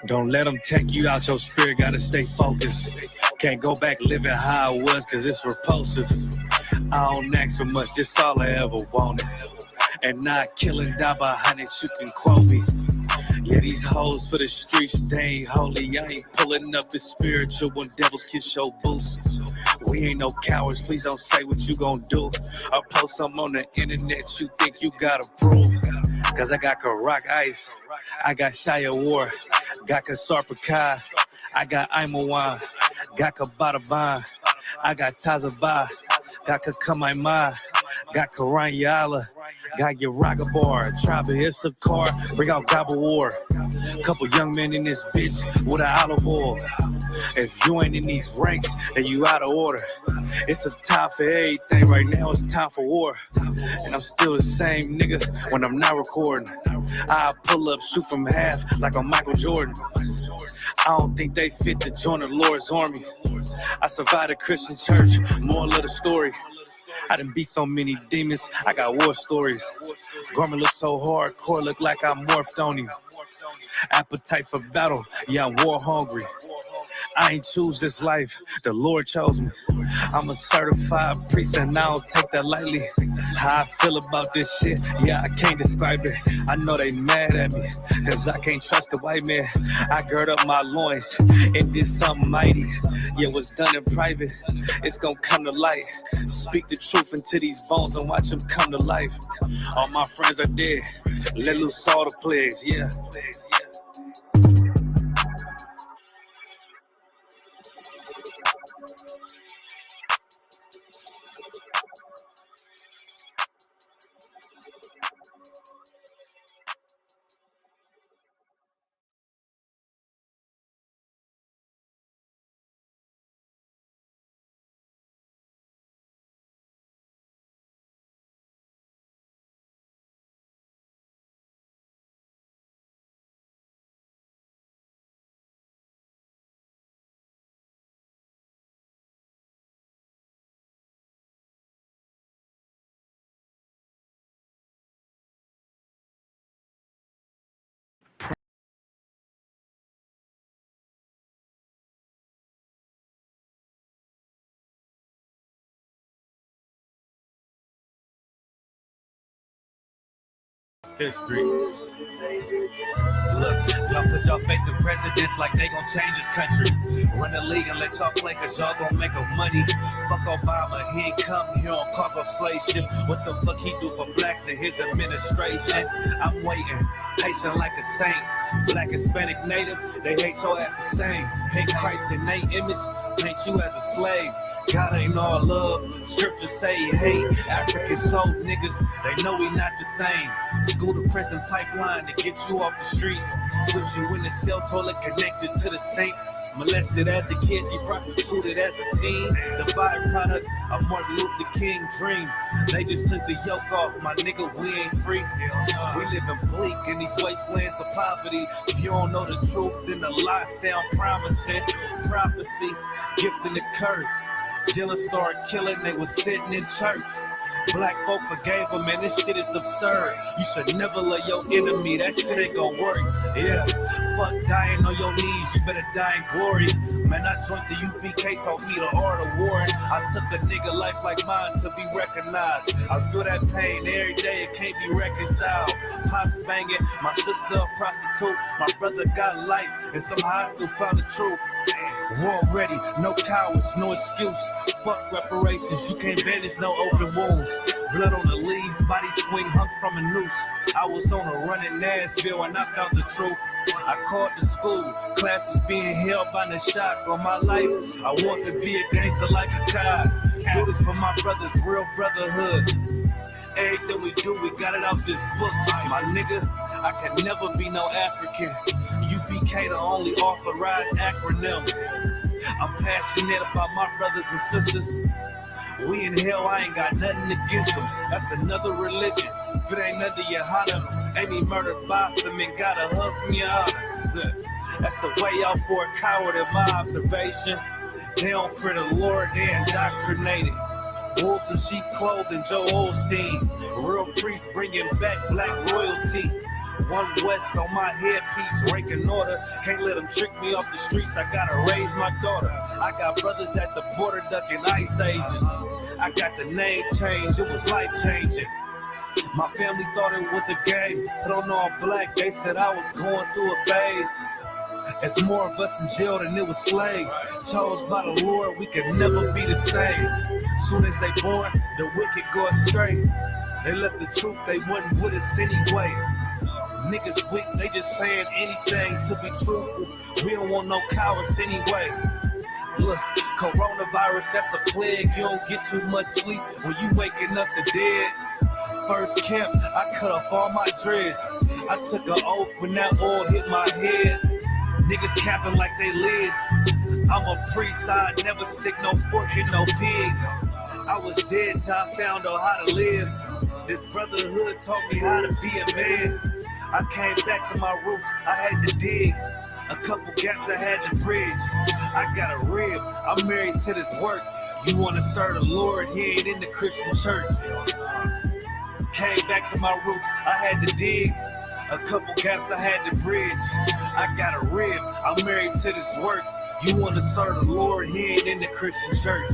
Don't let them take you out your spirit, gotta stay focused. Can't go back living how it was, cause it's repulsive. I don't ask for much, this all I ever wanted. And not killing, die by hundreds, you can quote me. Yeah, these hoes for the streets, they ain't holy. I ain't pulling up the spiritual when devils kiss your boots. We ain't no cowards, please don't say what you gon' do. Or post something on the internet you think you gotta prove. Cause I got Karak Ice, I got Shia War, got Kasar Pakai, I got Imawan, got Kabataban, I got Tazaba, got Kakamaima, got Karan Yala, got Yaragabar, Tribe of Issachar, bring out Gobble War. Couple young men in this bitch with an olive oil. If you ain't in these ranks, then you out of order. It's a time for everything right now, it's time for war. And I'm still the same nigga when I'm not recording. I pull up, shoot from half like I'm Michael Jordan. I don't think they fit to join the Lord's army. I survived a Christian church, moral of the story. I done beat so many demons, I got war stories. Garment look so hardcore, look like I morphed on him. Appetite for battle, yeah, I'm war hungry. I ain't choose this life, the Lord chose me. I'm a certified priest and I don't take that lightly. How I feel about this shit, yeah, I can't describe it. I know they mad at me, cause I can't trust the white man. I gird up my loins and did something mighty. Yeah, what's done in private, it's gonna come to light. Speak the truth into these bones and watch them come to life. All my friends are dead, let loose all the plagues, yeah. History. Look, y'all put y'all faith in presidents like they gon' change this country. Run the league and let y'all play cause y'all gon' make up money. Fuck Obama, he ain't come here on cargo slave ship. What the fuck he do for blacks in his administration? I'm waiting, patient like a saint. Black, Hispanic, Native, they hate your ass the same. Paint Christ in their image, paint you as a slave. God ain't all love, scriptures say he hate. African soul niggas, they know we not the same. School to prison pipeline to get you off the streets. Put you in the cell toilet connected to the saint. Molested as a kid, she prostituted as a teen. The byproduct of Martin Luther King dream. They just took the yoke off, my nigga, we ain't free. We living bleak in these wastelands of poverty. If you don't know the truth, then the lies sound promising. Prophecy, gift and the curse. Dylan started killing, they was sitting in church. Black folk forgave them, man, this shit is absurd. You should never love your enemy, that shit ain't gon' work. Yeah, fuck dying on your knees, you better die in glory. Man, I joined the UPK, taught me the art of war. I took a nigga life like mine to be recognized. I feel that pain every day, it can't be reconciled. Pops banging, my sister a prostitute. My brother got life, and somehow I still found the truth. War ready, no cowards, no excuse. Fuck reparations, you can't bandage no open wounds. Blood on the leaves, body swing hung from a noose. I was on a run in Nashville and I found the truth. I called the school, classes being held by the shock on my life. I want to be a gangster like a cop. Do this for my brothers, real brotherhood. Everything we do, we got it out this book. My nigga, I can never be no African. UPK the only authorized acronym. I'm passionate about my brothers and sisters. We in hell, I ain't got nothing against them. That's another religion. If it ain't under your honor, ain't me murdered by them and got a hug from your honor. That's the way out for a coward in my observation. They don't fear the Lord, they indoctrinated. Wolves in sheep clothing, Joe Osteen. Real priests bringing back black royalty. One West on my headpiece, ranking order. Can't let them trick me off the streets, I gotta raise my daughter. I got brothers at the border ducking ice ages. I got the name change, it was life changing. My family thought it was a game, put on all black, they said I was going through a phase. It's more of us in jail than it was slaves. Chose by the Lord, we could never be the same. Soon as they born, the wicked go astray. They left the truth, they wasn't with us anyway. Niggas weak, they just saying anything to be truthful. We don't want no cowards anyway. Look, coronavirus, that's a plague. You don't get too much sleep when you waking up the dead. First camp, I cut off all my dreads. I took an oath when that oil hit my head. Niggas capping like they lids. I'm a priest, I never stick no fork in no pig. I was dead till I found out how to live. This brotherhood taught me how to be a man. I came back to my roots, I had to dig. A couple gaps I had to bridge. I got a rib, I'm married to this work. You wanna serve the Lord, he ain't in the Christian church. Came back to my roots, I had to dig. A couple gaps I had to bridge. I got a rib, I'm married to this work. You wanna serve the Lord, he ain't in the Christian church.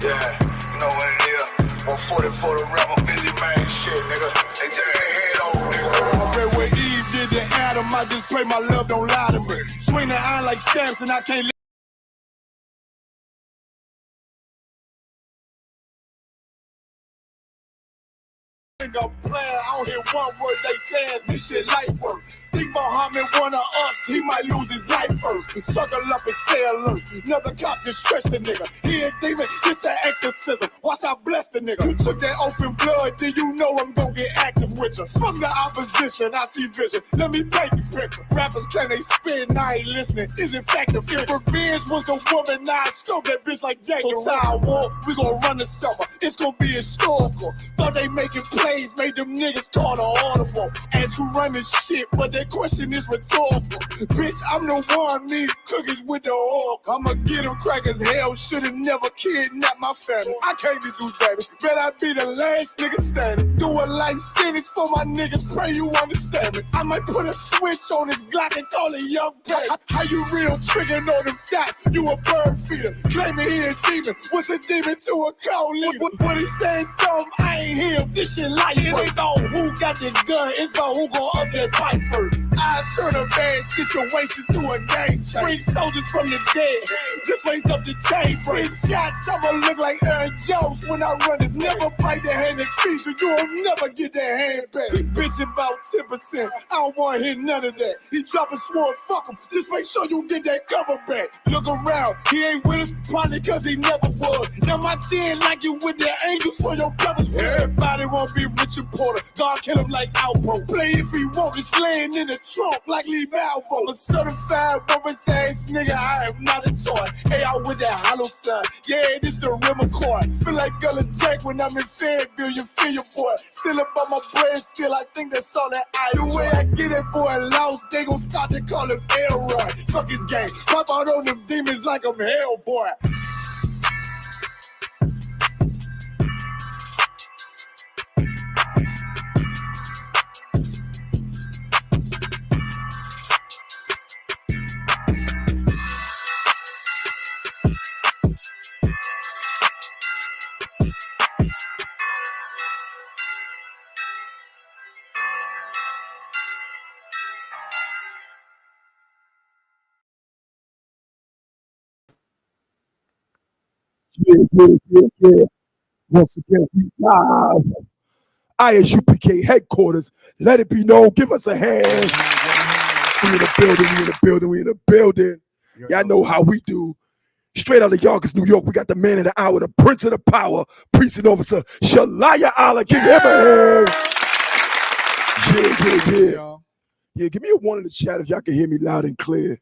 Yeah, you know what it is. 140 for the rapper, busy man shit, nigga. They take their head over, nigga. I read what Eve did to Adam, I just pray my love don't lie to me. Swing the iron like stamps and I can't I'm playing, I don't hear one word they saying, this shit light work. Think Muhammad one of us, he might lose his life first. Suckle up and stay alert. Another cop just stretch the nigga. He ain't demon, it's an exorcism. Watch I bless the nigga. You took that open blood, then you know I'm gonna get active with you. From the opposition, I see vision. Let me paint the picture. Rappers claim they spin, I ain't listening. Is in fact the fear. If revenge was a woman, now I scope that bitch like Jake. So Tower War, we gon' run the summer. It's gonna be historical. Thought they making plays, made them niggas call the audible. Ask who run this shit, but that question is rhetorical. Bitch, I'm the one, need cookies with the oil. I'ma get them crackers, hell, should've never kidnapped my family. I can't be do baby, bet I be the last nigga standing. Do a life sentence for my niggas, pray you understand me. I might put a switch on this Glock and call it young pay. How you real trigger know them dots? You a bird feeder, claiming he a demon. What's a demon to a cold leader? When he saying something, I ain't hear this shit like it ain't about who got the gun, it's about who gon' up that fight first. I turn a bad situation to a game change. Bring soldiers from the dead, just raise up the chain. Bring shots, I'ma look like Aaron Jones when I run it. Never bite the hand and feet, so you won't never get that hand back. He bitch about 10%, I don't wanna hear none of that. He dropping sword, fuck him, just make sure you get that cover back. Look around, he ain't with us, probably cause he never was. Now my chin like you with the angels for your brothers. Everybody won't be Richard Porter, God kill him like Alpo. Play if he want, it's laying in the trunk like Lee Malvo. A certified woman's ass nigga, I am not a toy. Hey, I with that hollow side, yeah, this the rim accord. Feel like Gullah Jack when I'm in Fayetteville, you feel your boy. Still up on my brain, still I think that's all that I do. The way I get it, boy, lost, they gon' start to call him Elroy. Fuck his game, pop out on them demons like I'm Hellboy. Yeah. Once again, we live. ISUPK headquarters. Let it be known. Give us a hand. We in the building. We in the building. We in the building. Y'all know how we do. Straight out of Yonkers, New York, we got the man of the hour, the prince of the power, precinct officer, Shalaya Allah. Give him a hand. Yeah. Y'all. Yeah, give me a one in the chat if y'all can hear me loud and clear.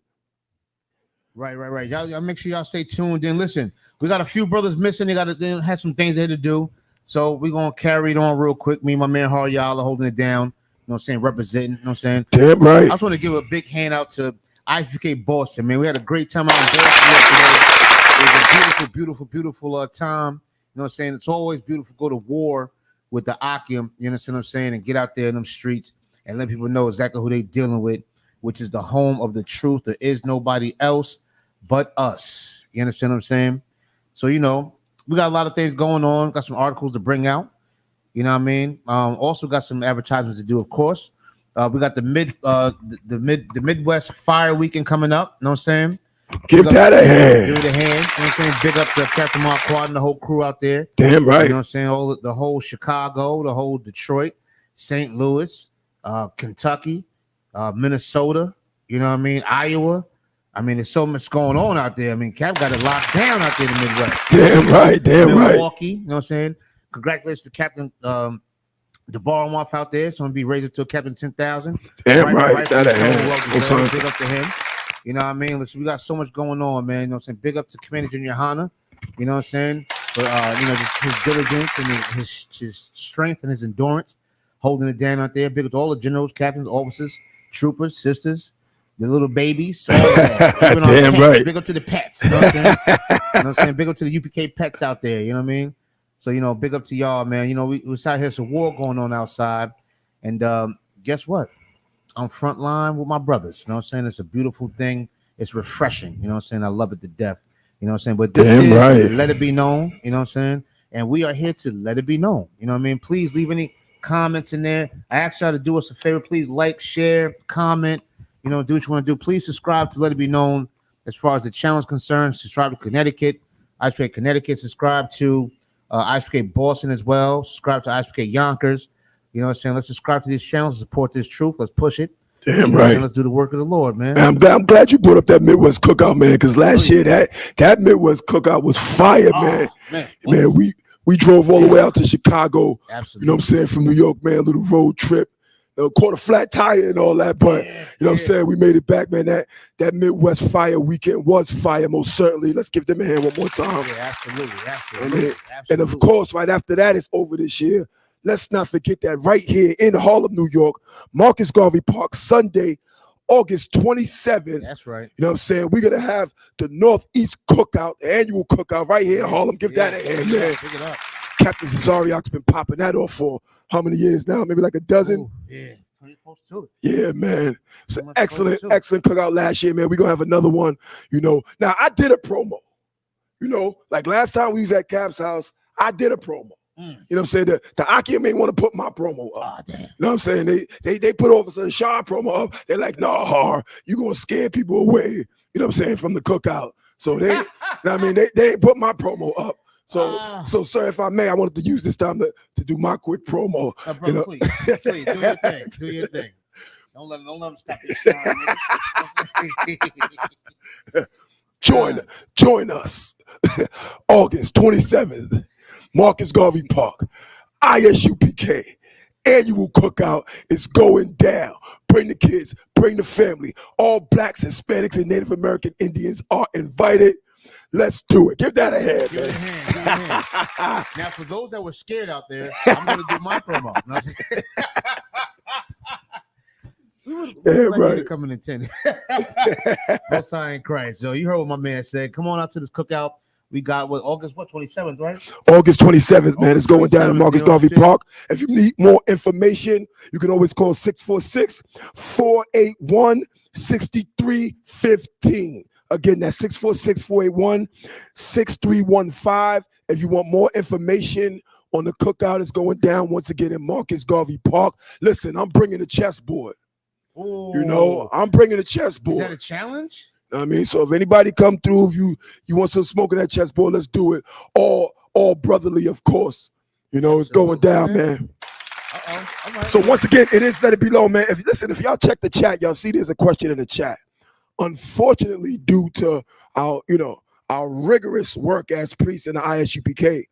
Right. Y'all make sure y'all stay tuned. Then listen, we got a few brothers missing. They have some things they had to do. So we're gonna carry it on real quick. Me and my man Hardy, y'all are holding it down. You know what I'm saying? Representing, you know what I'm saying? Damn right. I just want to give a big hand out to ISBK Boston, man. We had a great time out in Boston yesterday. It was a beautiful time. You know what I'm saying? It's always beautiful to go to war with the Akim, you understand what I'm saying, and get out there in them streets and let people know exactly who they dealing with, which is the home of the truth. There is nobody else but us. You understand what I'm saying? So, you know, we got a lot of things going on. Got some articles to bring out. You know what I mean? Also got some advertisements to do, of course. We got the Midwest Fire Weekend coming up. You know what I'm saying? Give that a hand. Give it a hand. You know what I'm saying? Big up to Captain Marquardt and the whole crew out there. Damn right. You know what I'm saying? The whole Chicago, the whole Detroit, St. Louis, Kentucky, Minnesota, you know what I mean? Iowa. I mean, there's so much going on out there. I mean, Cap got it locked down out there in the Midwest. Damn right. Milwaukee, you know what I'm saying? Congratulations to Captain DeBarwolf out there. It's going to be raised to a Captain 10,000. Damn right. That a hand. Big up to him. You know what I mean? Listen, we got so much going on, man. You know what I'm saying? Big up to Commander Junior Hanna. You know what I'm saying? For, you know, just his diligence and his strength and his endurance, holding it down out there. Big up to all the generals, captains, officers, troopers, sisters, the little babies. All that. Damn right. Big up to the pets. You know what I'm saying? You know what I'm saying? Big up to the UPK pets out there. You know what I mean? So, you know, big up to y'all, man. You know, we out here. There's a war going on outside. And guess what? I'm front line with my brothers. You know what I'm saying? It's a beautiful thing. It's refreshing. You know what I'm saying? I love it to death. You know what I'm saying? But this is right. Let It Be Known. You know what I'm saying? And we are here to let it be known. You know what I mean? Please leave any comments in there. I ask y'all to do us a favor. Please like, share, comment. You know, do what you want to do. Please subscribe to Let It Be Known. As far as the channel is concerned, subscribe to Connecticut. ISPK Connecticut. Subscribe to ISPK Boston as well. Subscribe to ISPK Yonkers. You know what I'm saying? Let's subscribe to these channels, support this truth. Let's push it. Damn right. Let's do the work of the Lord, man. I'm glad you brought up that Midwest Cookout, man, because last year that Midwest Cookout was fire, man. Man, we drove all the way out to Chicago. Absolutely. You know what I'm saying? From New York, man, little road trip. Caught a flat tire and all that, but you know what I'm saying? We made it back, man. That Midwest Fire Weekend was fire, most certainly. Let's give them a hand one more time. Yeah, absolutely. And of course, right after that, it's over this year. Let's not forget that right here in Harlem, New York, Marcus Garvey Park, Sunday, August 27th. That's right. You know what I'm saying? We're going to have the Northeast Cookout, the annual cookout right here in Harlem. Give that a hand, man. Pick it up. Captain Cesariak's been popping that off for how many years now? Maybe like a dozen? Ooh, yeah, pretty close to it. Yeah, man. It's an excellent cookout last year, man. We're going to have another one, you know. Now, I did a promo. You know, like last time we was at Cap's house, I did a promo. You know what I'm saying? The Akim ain't want to put my promo up. Oh, damn. You know what I'm saying? They put Officer Shaw promo up. They're like, no, Har, you gonna scare people away. You know what I'm saying? From the cookout. So they, you know what I mean? They ain't put my promo up. So sir, if I may, I wanted to use this time to do my quick promo. Brother, you know? please, do your thing. Do your thing. Don't let them stop you. Join us August 27th. Marcus Garvey Park, ISUPK, annual cookout is going down. Bring the kids, bring the family. All blacks, Hispanics, and Native American Indians are invited. Let's do it. Give that a hand, Give man. it a hand. Now, for those that were scared out there, I'm going to do my promo. We was right. Coming in 10. Most High in Christ. Yo, you heard what my man said. Come on out to this cookout. We got August 27th, right? August 27th, man. It's going down in Marcus Garvey Park. If you need more information, you can always call 646-481-6315. Again, that's 646-481-6315. If you want more information on the cookout, it's going down once again in Marcus Garvey Park. Listen, I'm bringing a chessboard. Ooh. You know, I'm bringing a chessboard. Is that a challenge? I mean, so if anybody come through, if you want some smoke in that chessboard, let's do it. All brotherly, of course. You know, it's going down, man. All right. So once again, it is Let It Be Known, man. If y'all check the chat, y'all see there's a question in the chat. Unfortunately, due to our our rigorous work as priests in the ISUPK.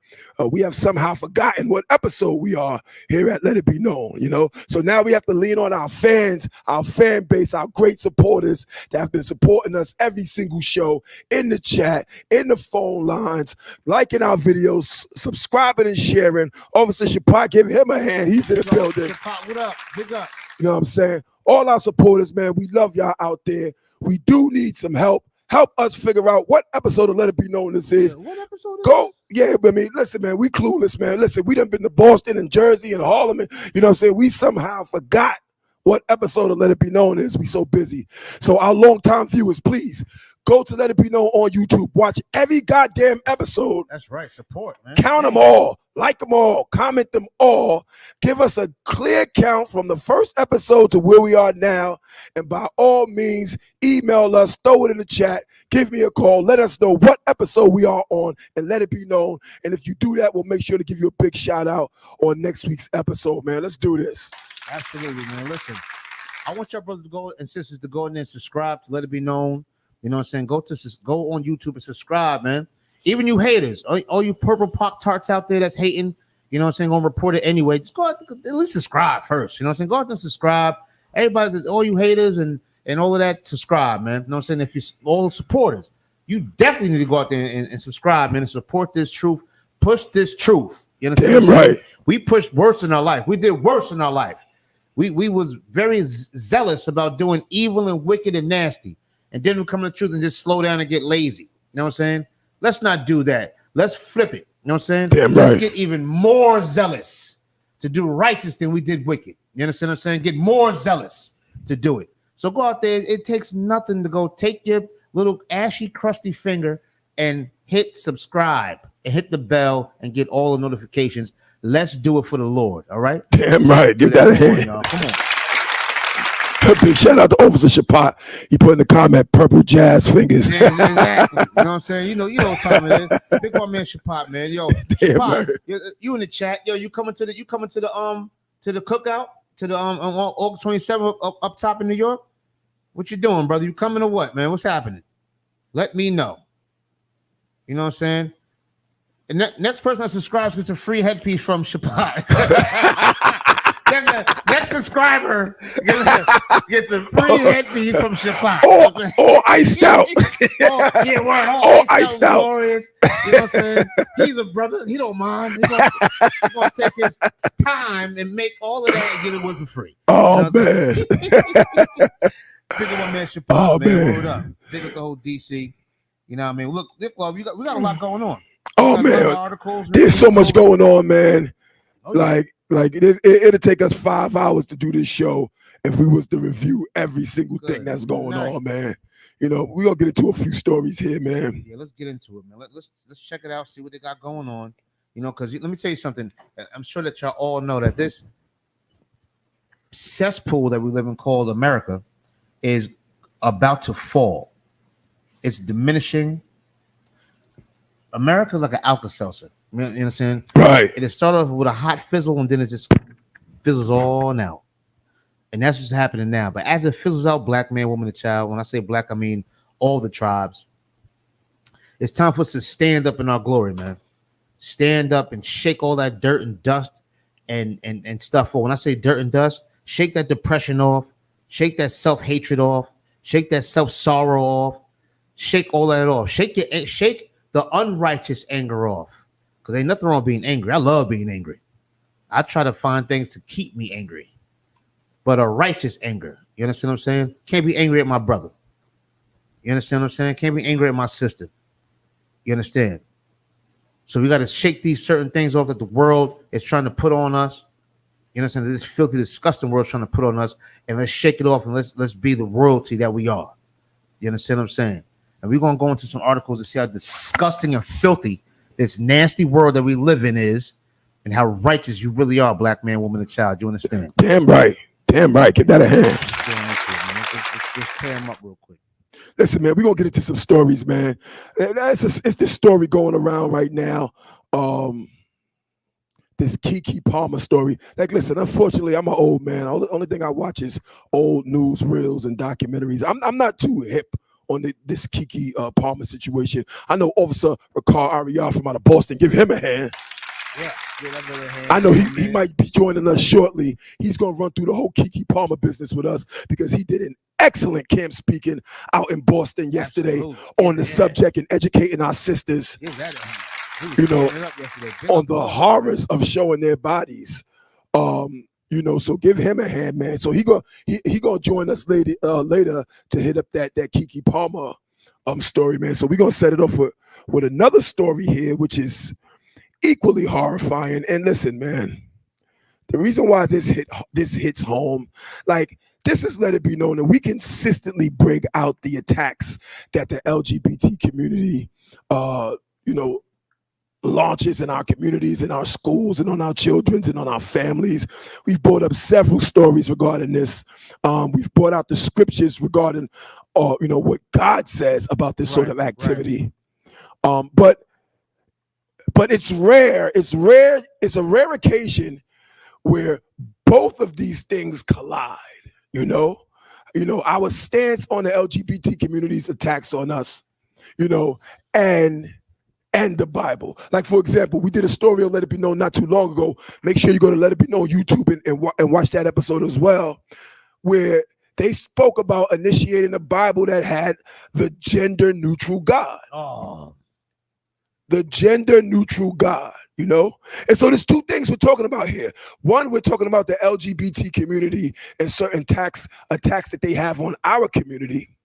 We have somehow forgotten what episode we are here at Let It Be Known, you know? So now we have to lean on our fans, our fan base, our great supporters that have been supporting us every single show, in the chat, in the phone lines, liking our videos, subscribing and sharing. Officer Shapat, give him a hand. He's in the building. Shapat, what up? Big up. You know what I'm saying? All our supporters, man, we love y'all out there. We do need some help. Help us figure out what episode of Let It Be Known this is. Yeah, what episode is Go, yeah, but I mean, listen, man, we clueless, man. Listen, we done been to Boston and Jersey and Harlem, and, you know what I'm saying? We somehow forgot what episode of Let It Be Known is. We so busy. So our longtime viewers, please, go to Let It Be Known on YouTube. Watch every goddamn episode. That's right. Support, man. Count them all. Like them all. Comment them all. Give us a clear count from the first episode to where we are now. And by all means, email us. Throw it in the chat. Give me a call. Let us know what episode we are on and let it be known. And if you do that, we'll make sure to give you a big shout out on next week's episode, man. Let's do this. Absolutely, man. Listen, I want your brothers to go and sisters to go in there and subscribe to Let It Be Known. You know what I'm saying? Go on YouTube and subscribe, man. Even you haters, all you purple Pop Tarts out there that's hating, you know what I'm saying, gonna report it anyway. Just go out, at least subscribe first. You know what I'm saying? Go out and subscribe. Everybody, all you haters and all of that, subscribe, man. You know what I'm saying? If you all the supporters, you definitely need to go out there and subscribe, man, and support this truth. Push this truth. You understand? Damn right. We pushed worse in our life. We did worse in our life. We was very zealous about doing evil and wicked and nasty. And then we come to the truth and just slow down and get lazy. You know what I'm saying? Let's not do that. Let's flip it. You know what I'm saying? Damn Let's right. get even more zealous to do righteous than we did wicked. You understand what I'm saying? Get more zealous to do it. So go out there. It takes nothing to go take your little ashy, crusty finger and hit subscribe and hit the bell and get all the notifications. Let's do it for the Lord. All right? Damn right. Give that a hand. Y'all. Come on. Big shout out to Officer Shapat. He put in the comment, purple jazz fingers. Yeah, exactly. You know what I'm saying? You know what time it is. Big one man Shapat, man. Yo, Shapat, you in the chat. Yo, you coming to the cookout to the August 27th up top in New York? What you doing, brother? You coming or what, man? What's happening? Let me know. You know what I'm saying? And next person that subscribes gets a free headpiece from Shapat. Next subscriber gets a free headpiece from Shapat. Or iced out. All iced out. Glorious. You know what I'm saying? He's a brother. He don't mind. He's gonna take his time and make all of that and get it away for free. Oh, you know man. Big up my man Shapat, Oh, man. Word up. Big up the whole DC. You know what I mean? Look, we got a lot going on. Oh, man. There's so much going on, man. Oh, yeah. Like it'll take us 5 hours to do this show if we was to review every single thing that's going on, man. You know, we're gonna get into a few stories here, man. Yeah, let's get into it, man. Let's check it out, see what they got going on. You know, because let me tell you something. I'm sure that y'all all know that this cesspool that we live in called America is about to fall. It's diminishing. America's like an Alka-Seltzer. You understand? Right. It started off with a hot fizzle and then it just fizzles all out. And that's what's happening now. But as it fizzles out, black man, woman, and child, when I say black, I mean all the tribes. It's time for us to stand up in our glory, man. Stand up and shake all that dirt and dust and stuff off. When I say dirt and dust, shake that depression off, shake that self-hatred off, shake that self-sorrow off, shake all that off. Shake the unrighteous anger off. Because ain't nothing wrong with being angry. I love being angry. I try to find things to keep me angry. But a righteous anger. You understand what I'm saying? Can't be angry at my brother. You understand what I'm saying? Can't be angry at my sister. You understand? So we got to shake these certain things off that the world is trying to put on us. You understand? This filthy, disgusting world trying to put on us. And let's shake it off and let's be the royalty that we are. You understand what I'm saying? And we're going to go into some articles to see how disgusting and filthy this nasty world that we live in is, and how righteous you really are, black man, woman, and child. You understand? Damn right. Damn right. Give that a hand. Let's tear him up real quick. Listen, man, we're going to get into some stories, man. It's this story going around right now. This Keke Palmer story. Like, listen, unfortunately, I'm an old man. Only thing I watch is old news reels and documentaries. I'm not too hip this Kiki Palmer situation. I know Officer Ricard Ariel from out of Boston. Give him a hand. Yeah, give that brother a hand. I know he might be joining us shortly. He's going to run through the whole Kiki Palmer business with us because he did an excellent camp speaking out in Boston yesterday on the subject and educating our sisters, Give that a hand. you know, on the horrors of showing their bodies. You know, so give him a hand, man. So he gonna join us later to hit up that Kiki Palmer story, man. So we're gonna set it off with another story here, which is equally horrifying. And listen, man, the reason why this hits home, like, this is let it be known that we consistently bring out the attacks that the LGBT community, you know, launches in our communities, in our schools, and on our children's and on our families. We've brought up several stories regarding this. We've brought out the scriptures regarding, you know, what God says about this sort of activity. But it's rare. It's a rare occasion where both of these things collide. You know, our stance on the LGBT community's attacks on us, you know, and the Bible. Like, for example, we did a story on Let It Be Known not too long ago. Make sure you go to Let It Be Known YouTube and watch that episode as well, where they spoke about initiating a Bible that had the gender neutral God. Oh. The gender neutral God, you know? And so there's two things we're talking about here. One, we're talking about the LGBT community and certain attacks that they have on our community.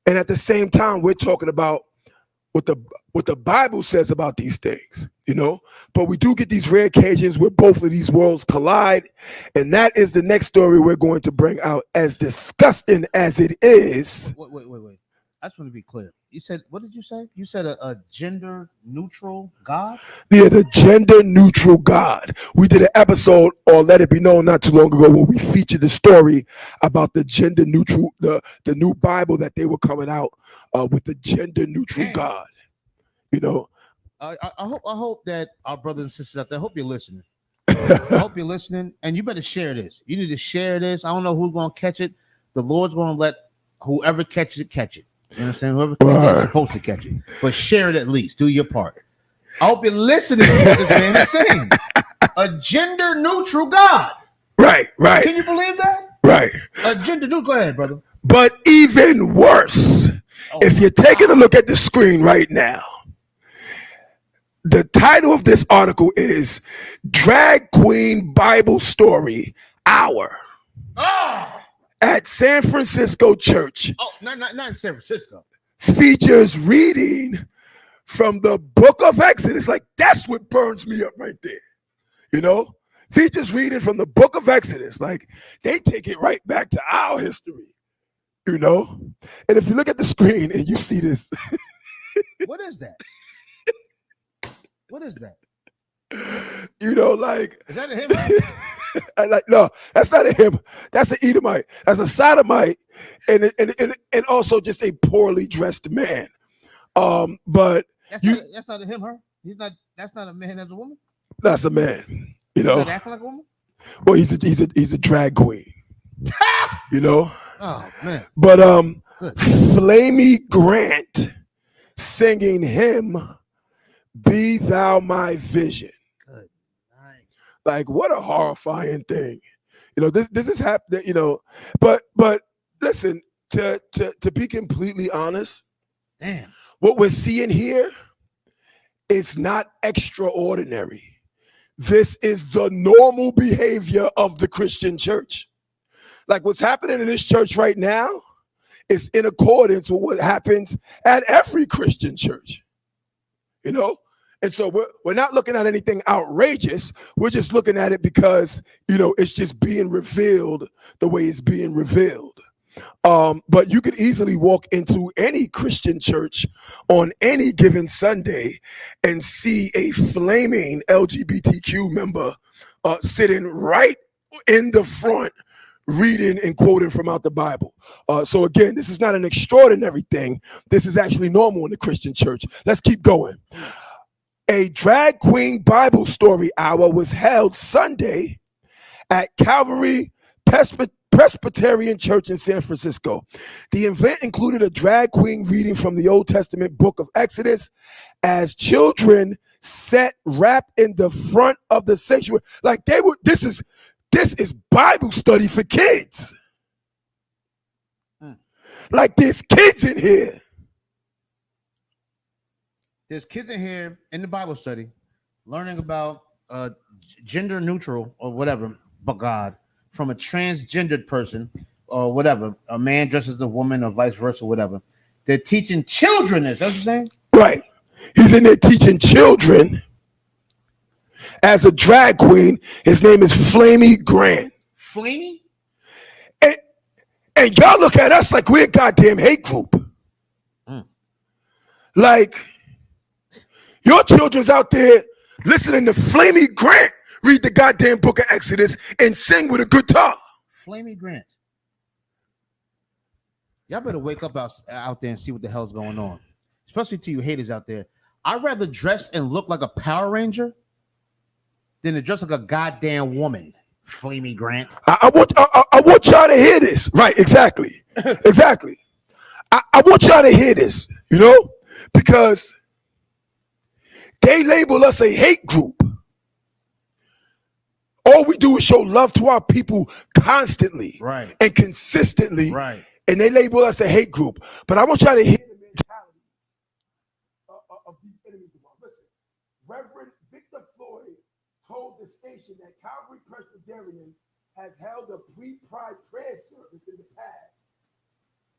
And at the same time, we're talking about what the Bible says about these things, you know? But we do get these rare occasions where both of these worlds collide. And that is the next story we're going to bring out. As disgusting as it is. Wait. I just want to be clear. You said, what did you say? You said a gender neutral God? Yeah, the gender neutral God. We did an episode on Let It Be Known not too long ago where we featured the story about the gender neutral, the new Bible that they were coming out with the gender neutral God. You know, I hope that our brothers and sisters out there, I hope you're listening. I hope you're listening, and you better share this. You need to share this. I don't know who's going to catch it. The Lord's going to let whoever catches it, catch it. You know what I'm saying? Whoever catches it's supposed to catch it. But share it at least. Do your part. I hope you're listening to what this man is saying. A gender neutral God. Right. Can you believe that? Right. A gender neutral. Go ahead, brother. But even worse, if you're taking a look at the screen right now, the title of this article is Drag Queen Bible Story Hour at San Francisco Church. Oh, not in San Francisco. Features reading from the book of Exodus. Like, that's what burns me up right there. You know? Features reading from the book of Exodus. Like, they take it right back to our history. You know? And if you look at the screen and you see this. What is that? What is that? You know, like, is that a him? Like, no, that's not a him. That's an Edomite. That's a sodomite, and also just a poorly dressed man. But that's not a him, her. That's not a man. That's a woman. That's a man. You know, acting like a woman. Well, he's a drag queen. You know. Oh man. But Flamey Grant singing him. Be thou my vision. Good night. Like, what a horrifying thing. You know, this is happening, you know, but listen, to be completely honest, damn, what we're seeing here is not extraordinary. This is the normal behavior of the Christian church. Like, what's happening in this church right now is in accordance with what happens at every Christian church. You know? And so we're not looking at anything outrageous. We're just looking at it because, you know, it's just being revealed the way it's being revealed. But you could easily walk into any Christian church on any given Sunday and see a flaming LGBTQ member sitting right in the front reading and quoting from out the Bible. So again, this is not an extraordinary thing. This is actually normal in the Christian church. Let's keep going. A drag queen Bible story hour was held Sunday at Calvary Presbyterian Church in San Francisco. The event included a drag queen reading from the Old Testament book of Exodus as children sat wrapped in the front of the sanctuary. Like they were, this is Bible study for kids. Like there's kids in here. There's kids in here in the Bible study learning about gender neutral or whatever, but God, from a transgendered person or whatever, a man dressed as a woman or vice versa, whatever. They're teaching children this. That's what you're saying? Right. He's in there teaching children as a drag queen. His name is Flamey Grant. Flamey? And y'all look at us like we're a goddamn hate group. Like, your children's out there listening to Flamey Grant read the goddamn book of Exodus and sing with a guitar. Flamey Grant. Y'all better wake up out there and see what the hell's going on. Especially to you haters out there. I'd rather dress and look like a Power Ranger than to dress like a goddamn woman. Flamey Grant. I want y'all to hear this. Right, exactly. Exactly. I want y'all to hear this, you know, because they label us a hate group. All we do is show love to our people constantly, right, and consistently, right. And they label us a hate group. But I want y'all to hear the mentality of these enemies of ours. Listen, Reverend Victor Floyd told the station that Calvary Presbyterian has held a pre-pride prayer service in the past,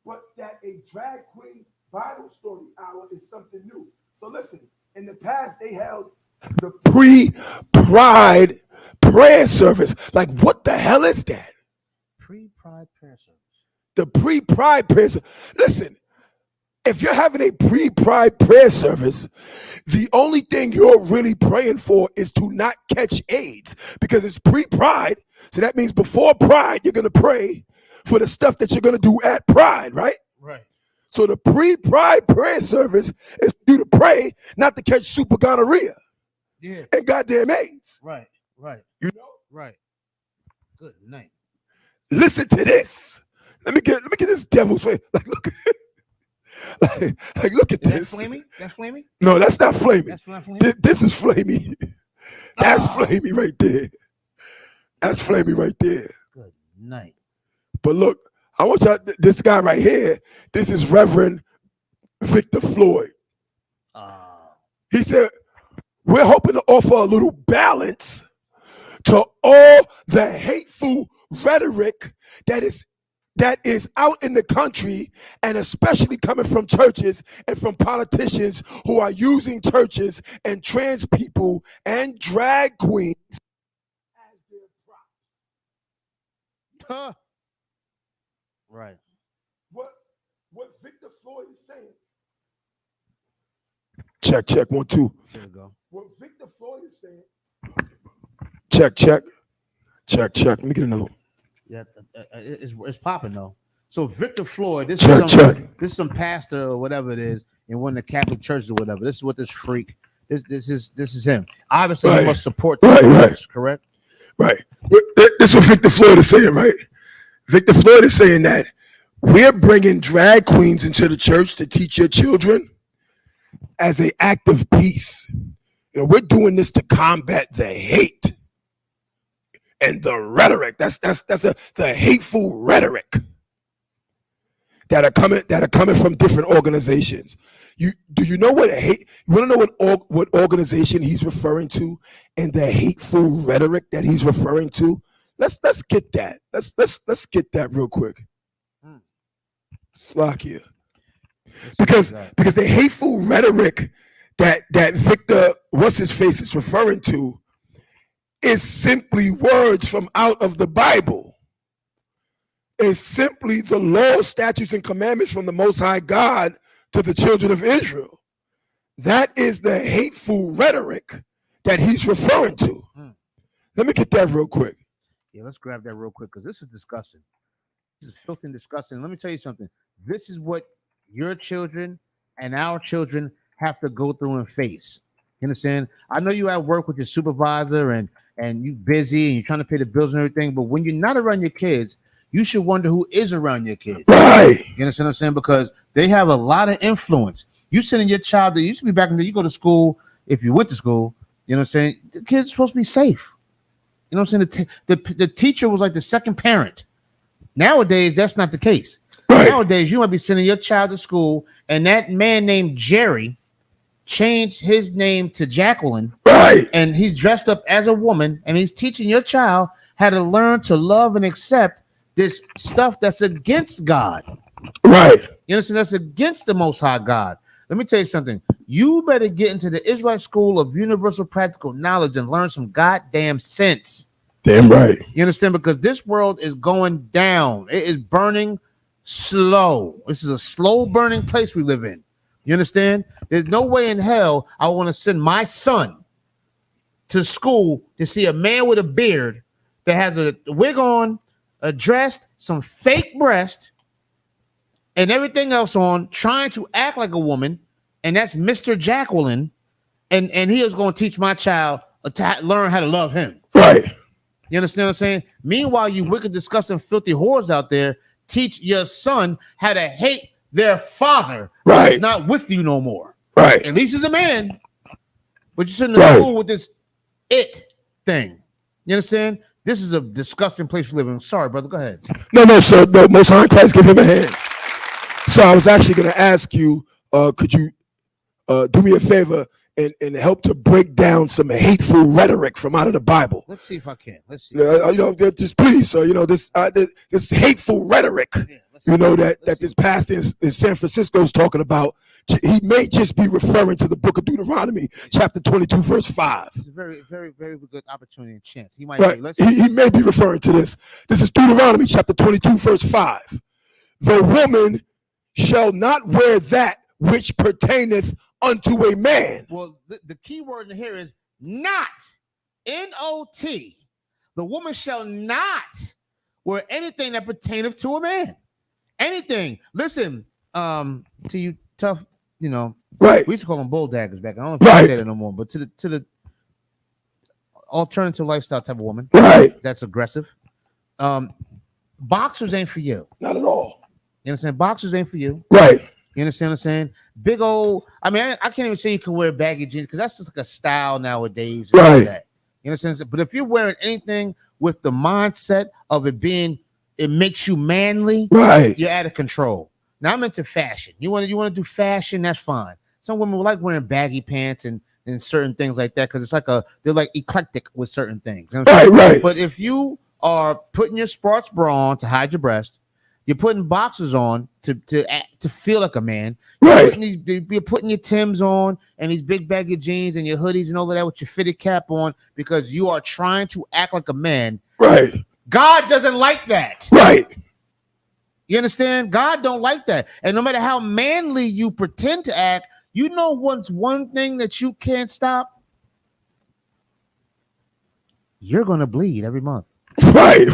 but that a drag queen Bible story hour is something new. So listen, in the past they held the pre-pride prayer service. Like, what the hell is that? Pre-pride prayer service. The pre-pride prayer service. Listen, if you're having a pre-pride prayer service, the only thing you're really praying for is to not catch AIDS, because it's pre-pride. So that means before pride, you're going to pray for the stuff that you're going to do at pride, right? Right. So the pre-pride prayer service is for you to pray not to catch super gonorrhea. Yeah. And goddamn AIDS. Right. Right. You know? Right. Good night. Listen to this. Let me get this devil's way. Like, look. like look at Is this. that Flamey? That's Flamey? No, that's not Flamey. That's not Flamey? This is Flamey. That's Flamey right there. That's Flamey right there. Good night. But look, I want y'all, this guy right here, this is Reverend Victor Floyd. He said, we're hoping to offer a little balance to all the hateful rhetoric that is out in the country, and especially coming from churches and from politicians who are using churches and trans people and drag queens as their props. Right. What Victor Floyd is saying. Check 1 2. There we go. What Victor Floyd is saying. Check. Let me get another one. Yeah, it's popping though. So Victor Floyd, this is some pastor or whatever it is in one of the Catholic churches or whatever. This is what this freak. This is him. Obviously, he must support the church, correct? Right. This is what Victor Floyd is saying, right? Victor Floyd is saying that we're bringing drag queens into the church to teach your children as an act of peace. You know, we're doing this to combat the hate and the rhetoric. That's the hateful rhetoric that are coming from different organizations. Do you know what you want to know what organization he's referring to and the hateful rhetoric that he's referring to? Let's get that. Let's get that real quick. Slack here. Because the hateful rhetoric that Victor what's his face is referring to is simply words from out of the Bible. It's simply the law, statutes, and commandments from the Most High God to the children of Israel. That is the hateful rhetoric that he's referring to. Let me get that real quick. Yeah, let's grab that real quick because this is disgusting. This is filthy and disgusting. Let me tell you something. This is what your children and our children have to go through and face. You understand? I know you at work with your supervisor and you busy and you're trying to pay the bills and everything, but when you're not around your kids, you should wonder who is around your kid. Right. You understand what I'm saying? Because they have a lot of influence. You sending your child that used to be back in the, you go to school, if you went to school, you know what I'm saying? The kid's supposed to be safe. You know what I'm saying? The teacher was like the second parent. Nowadays, that's not the case. Right. Nowadays, you might be sending your child to school, and that man named Jerry changed his name to Jacqueline, Right. and he's dressed up as a woman, and he's teaching your child how to learn to love and accept this stuff that's against God. Right. You understand? That's against the Most High God. Let me tell you something. You better get into the Israelite School of Universal Practical Knowledge and learn some goddamn sense. Damn right. You understand? Because this world is going down. It is burning slow. This is a slow burning place we live in. You understand? There's no way in hell I want to send my son to school to see a man with a beard that has a wig on, a dress, some fake breast, and everything else on, trying to act like a woman, and that's Mr. Jacqueline, and he is going to teach my child to learn how to love him. Right. You understand what I'm saying? Meanwhile, you wicked, disgusting, filthy whores out there, teach your son how to hate their father. Right. Who's not with you no more. Right. At least he's a man. But you're sitting in Right. school with this it thing. You understand? This is a disgusting place we live in. Sorry, brother. Go ahead. No, sir. No, Most High in Christ, give him a hand. So I was actually going to ask you, could you do me a favor and help to break down some hateful rhetoric from out of the Bible? Let's see if I can. Let's see. Just please, sir. This hateful rhetoric. Yeah, let's see. Let's That see. this pastor in San Francisco is talking about. He may just be referring to the book of Deuteronomy, chapter 22, verse 5. It's a very, very, very good opportunity and chance. He might Right. be. Let's see. He may be referring to this. This is Deuteronomy, chapter 22, verse 5. The woman shall not wear that which pertaineth unto a man. Well, the key word in here is not. N-O-T. The woman shall not wear anything that pertaineth to a man. Anything. Listen, to you tough, Right. we used to call them bull daggers back. I don't know if Right. I say that no more, but to the alternative lifestyle type of woman, Right. that's aggressive. Boxers ain't for you. Not at all. You understand? Boxers ain't for you. Right. You understand what I'm saying? Big old, I mean, I can't even say you can wear baggy jeans because that's just like a style nowadays. and all Right. that. You understand? But if you're wearing anything with the mindset of it makes you manly, Right. you're out of control. Now I'm into fashion. You want to do fashion, that's fine. Some women like wearing baggy pants and certain things like that because it's like they're like eclectic with certain things. You know what I'm saying? Right. But if you are putting your sports bra on to hide your breast, you're putting boxers on to feel like a man. Right. You're putting your Timbs on and these big baggy jeans and your hoodies and all of that with your fitted cap on because you are trying to act like a man. Right. God doesn't like that. Right. You understand? God don't like that. And no matter how manly you pretend to act, you know what's one thing that you can't stop? You're going to bleed every month. Right.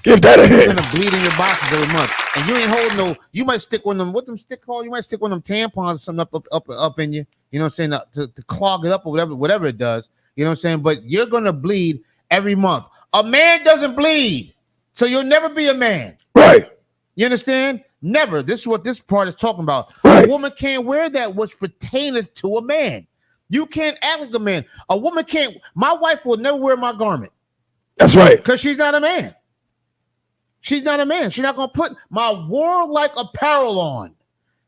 Give that a You're hand. gonna bleed in your boxes every month, and you ain't holding no. You might stick one of them. What them stick called? You might stick one of them tampons or something up in you. You know what I'm saying? To clog it up or whatever it does. You know what I'm saying? But you're gonna bleed every month. A man doesn't bleed, so you'll never be a man. Right. You understand? Never. This is what this part is talking about. Right. A woman can't wear that which pertaineth to a man. You can't act like a man. A woman can't. My wife will never wear my garment That's right. because she's not a man. She's not a man. She's not going to put my warlike apparel on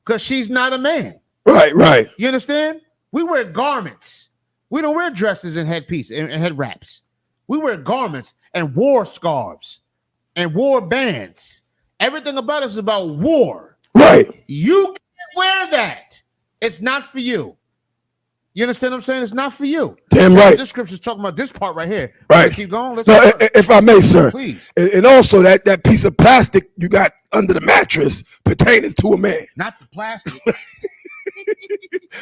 because she's not a man. Right. You understand? We wear garments. We don't wear dresses and headpiece and head wraps. We wear garments and war scarves and war bands. Everything about us is about war. Right. You can't wear that. It's not for you. You understand what I'm saying? It's not for you. Damn right. This scripture's talking about this part right here. Right. Let's keep going. Let's So, keep going. if I may, sir, Please. and also that piece of plastic you got under the mattress pertains to a man. Not the plastic.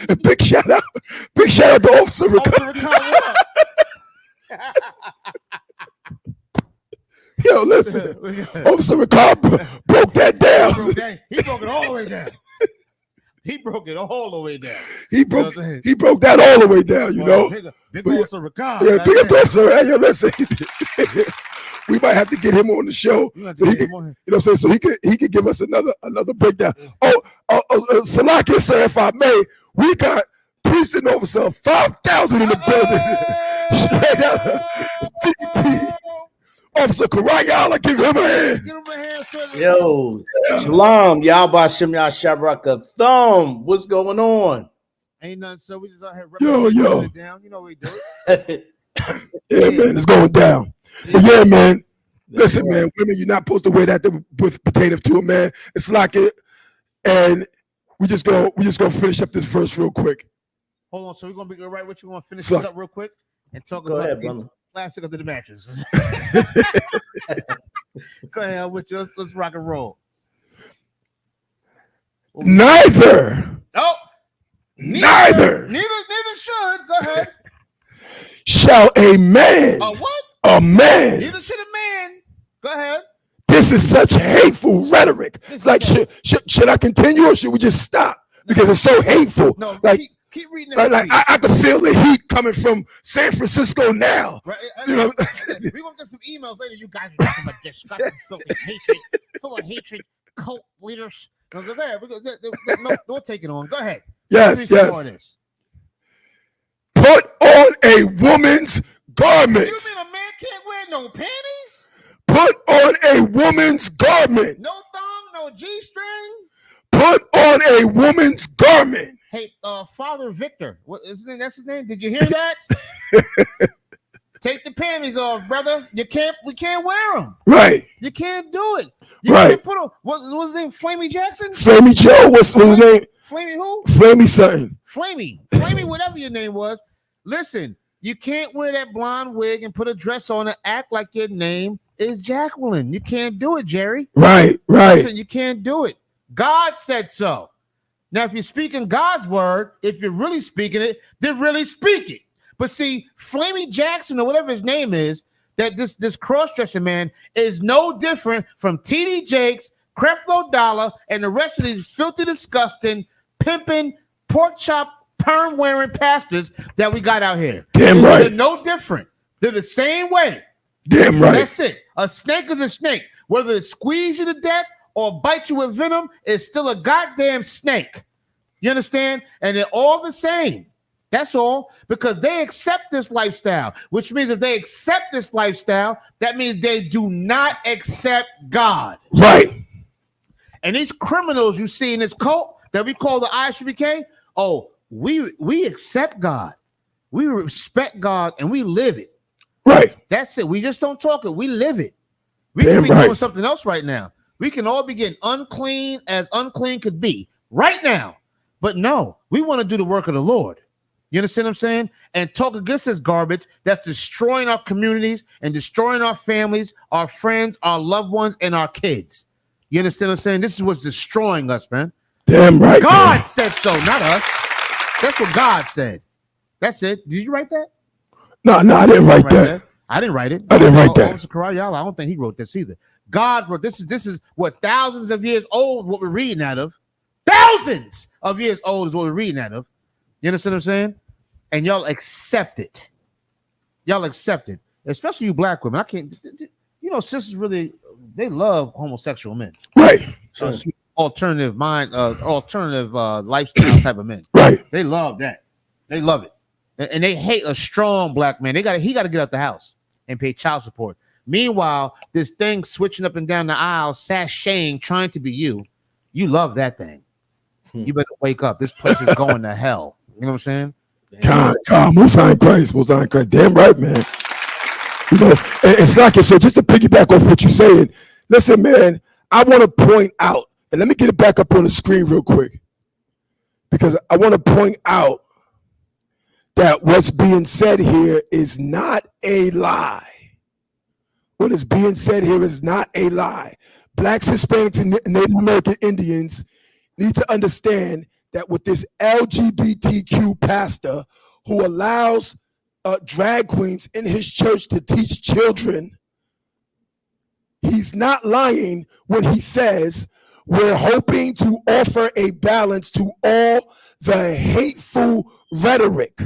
A big shout out to Officer Ricard. Yo, listen, Officer Ricard broke that down. He broke it all the way down. He broke it all the way down. He broke what I'm saying? he broke that all the way down. You know. Big But yeah, Officer Ricard. Yeah, big up, Officer. Hey, yo, listen. we might have to get him on the show so he can, you know what I'm saying? So he could give us another breakdown. Salaki, sir, if I may, we got Priest and Officer 5,000 in the building. Straight up. CT. Officer Karayala, give him a hand. Give him a hand. Yo, Shalom, Yahba Shem Yashabraka Thumb. What's going on? Ain't nothing, so we just out here yo. it down. You know what we do. Yeah, man, it's going down. But yeah, man. Listen, man, women, you're not supposed to wear that with potato to it, man. It's like it, and we just gonna finish up this verse real quick. Hold on, so we're gonna be right with you. Want to finish this up real quick and talk about the plastic under the mattress. Go ahead, I'm with you. Let's rock and roll. Neither should. Go ahead. Shall a man. A what? A man. Neither should a man. Go ahead. This is such hateful rhetoric. It's like, should I continue or should we just stop? Because it's so hateful. No, like, keep reading that. Like I can feel the heat coming from San Francisco now. Right. You know, we're gonna get some emails later. You guys are talking about disgusting, filthy hatred, full of hatred, cult leaders. No, go ahead. We'll take it on. Go ahead. Yes. Put on a woman's garment. You mean a man can't wear no panties? Put on a woman's garment. No thong, no G-string. Put on a woman's garment. Hey, Father Victor, what is his name? That's his name. Did you hear that? Take the panties off, brother. We can't wear them. Right. You can't do it. You right. Can't put on. What's his name? Flamey Jackson? Flamey Joe. What's his name? Flamey who? Flamey something. Flamey, whatever your name was. Listen, you can't wear that blonde wig and put a dress on and act like your name is Jacqueline. You can't do it, Jerry. Right. Listen, you can't do it. God said so. Now, if you're speaking God's word, if you're really speaking it, then really speak it. But see, Flamey Jackson or whatever his name is, that this cross-dressing man is no different from T.D. Jakes, Creflo Dollar, and the rest of these filthy, disgusting, pimping, pork chop, perm-wearing pastors that we got out here. Damn right. They're no different. They're the same way. Damn right. That's it. A snake is a snake. Whether it squeeze you to death or bite you with venom, it's still a goddamn snake. You understand? And they're all the same. That's all. Because they accept this lifestyle, which means if they accept this lifestyle, that means they do not accept God. Right. And these criminals you see in this cult that we call the ISUPK, we accept God. We respect God and we live it. Right. That's it. We just don't talk it. We live it. We Damn can be right. doing something else right now. We can all be getting unclean as unclean could be right now. But no, we want to do the work of the Lord. You understand what I'm saying? And talk against this garbage that's destroying our communities and destroying our families, our friends, our loved ones, and our kids. You understand what I'm saying? This is what's destroying us, man. Damn right. God man. said so, not us. That's what God said. That's it. Did you write that? No, I didn't write that. I didn't write it. I didn't write that. Officer Karayala, I don't think he wrote this either. God wrote this. This is what thousands of years old. What we're reading out of. Thousands of years old is what we're reading out of. You understand what I'm saying? And y'all accept it. Y'all accept it, especially you black women. I can't. You know, sisters really they love homosexual men. Right. Alternative lifestyle type of men. Right. They love that. They love it. And they hate a strong black man. He got to get out the house and pay child support. Meanwhile, this thing switching up and down the aisle, sashaying, trying to be you. You love that thing. You better wake up. This place is going to hell. You know what I'm saying? God, Most High in Christ. Damn right, man. You know, it's like it. So just to piggyback off what you're saying, listen, man, I want to point out, and let me get it back up on the screen real quick, because I want to point out that what's being said here is not a lie. What is being said here is not a lie. Blacks, Hispanics, and Native American Indians need to understand that with this LGBTQ pastor who allows drag queens in his church to teach children, he's not lying when he says we're hoping to offer a balance to all the hateful rhetoric.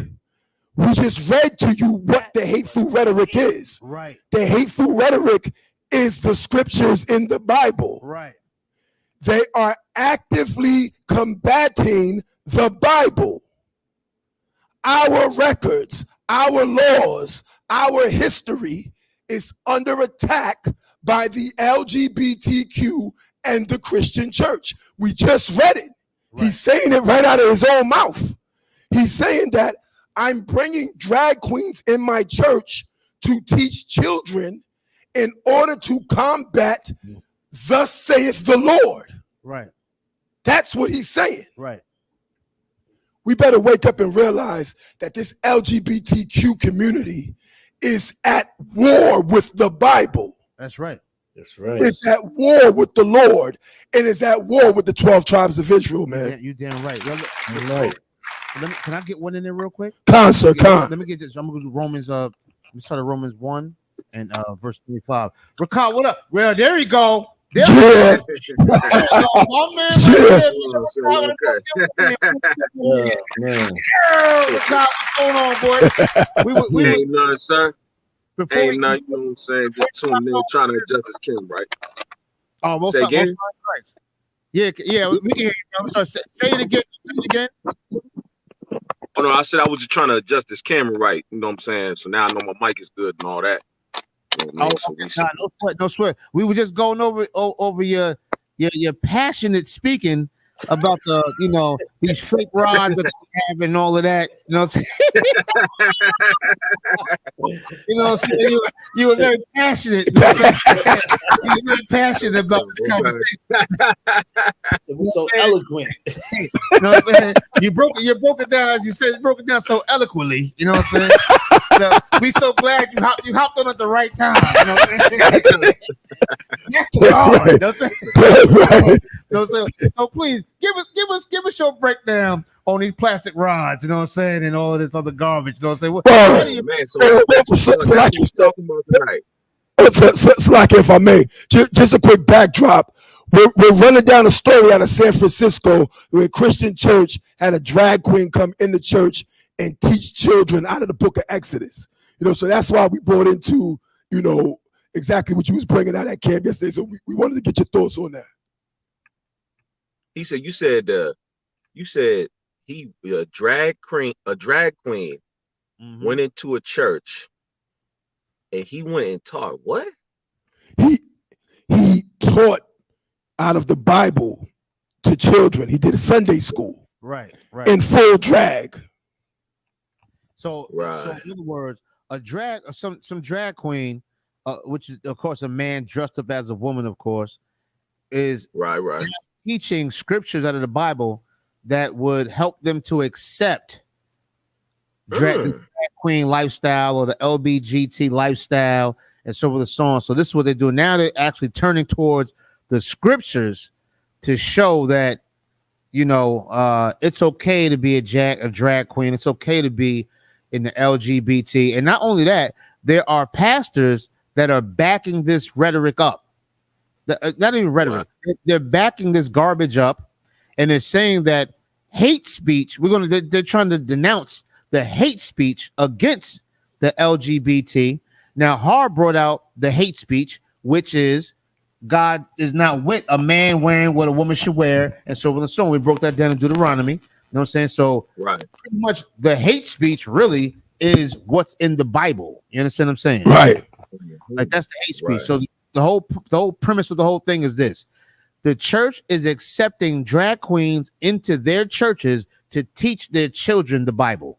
We just read to you what the hateful rhetoric is. Right. The hateful rhetoric is the scriptures in the Bible. Right. They are actively combating the Bible. Our records, our laws, our history is under attack by the LGBTQ and the Christian church. We just read it. Right. He's saying it right out of his own mouth. He's saying that I'm bringing drag queens in my church to teach children in order to combat thus saith the Lord. Right. That's what he's saying. Right. We better wake up and realize that this LGBTQ community is at war with the Bible. That's right. That's right. It's at war with the Lord, and it's at war with the 12 tribes of Israel, Yeah, man. you damn right. Well, Right. can I get one in there real quick? Con, sir, con. Let me get this. I'm gonna go to Romans. Let me start at Romans 1 and verse 25. Ricard, what up? Well, there you go. There Yeah. we go. My man, Yeah. Man. Ricard, what's going on, boy? We Ain't nothing, sir. before we, Ain't nothing, you know what I'm saying? Just tuning in, trying to adjust his king, right? oh, most Say of again? right. Yeah, we can hear you. I'm sorry. Say it again. Say it again. Oh, no, I said I was just trying to adjust this camera right. You know what I'm saying? So now I know my mic is good and all that. You know what I mean? So we Nah, no sweat, no sweat. We were just going over your passionate speaking about these fake rods that you have and all of that. You know what I'm saying? You know what I'm saying? You were very passionate. You were very passionate about this conversation. It was so eloquent. You know what I'm saying? You broke it down, as you said, you broke it down so eloquently. You know what I'm saying? So we so glad you hopped on at the right time. You know what I'm saying? That's the hard. You know what I'm saying? Right. You know what I'm saying? So please give us your breakdown on these plastic rods. You know what I'm saying? And all of this other garbage. You know what I'm saying? What Well, do you- man, so So what you talking about tonight? Slack, if I may, just a quick backdrop. We're running down a story out of San Francisco where a Christian church had a drag queen come in the church and teach children out of the book of Exodus. So that's why we brought into, exactly what you was bringing out at camp yesterday. So we wanted to get your thoughts on that. He said, you said he a drag queen Mhm. went into a church and he went and taught what? He taught out of the Bible to children. He did a Sunday school Right. in full drag. So Right. in other words, some drag queen, which is of course a man dressed up as a woman, of course, is Right. teaching scriptures out of the Bible that would help them to accept the drag queen lifestyle or the LBGT lifestyle and so forth and so on. So this is what they're doing now. They're actually turning towards the scriptures to show that it's okay to be a drag queen. It's okay to be in the LGBT, and not only that, there are pastors that are backing this rhetoric up. Not even rhetoric; they're backing this garbage up, and they're saying that hate speech. They're trying to denounce the hate speech against the LGBT. Now, Har brought out the hate speech, which is God is not with a man wearing what a woman should wear, and so on and so on. We broke that down in Deuteronomy. You know what I'm saying? So Right. pretty much the hate speech really is what's in the Bible. You understand what I'm saying? Right. Like that's the hate speech. Right. So the whole premise of the whole thing is this: the church is accepting drag queens into their churches to teach their children the Bible.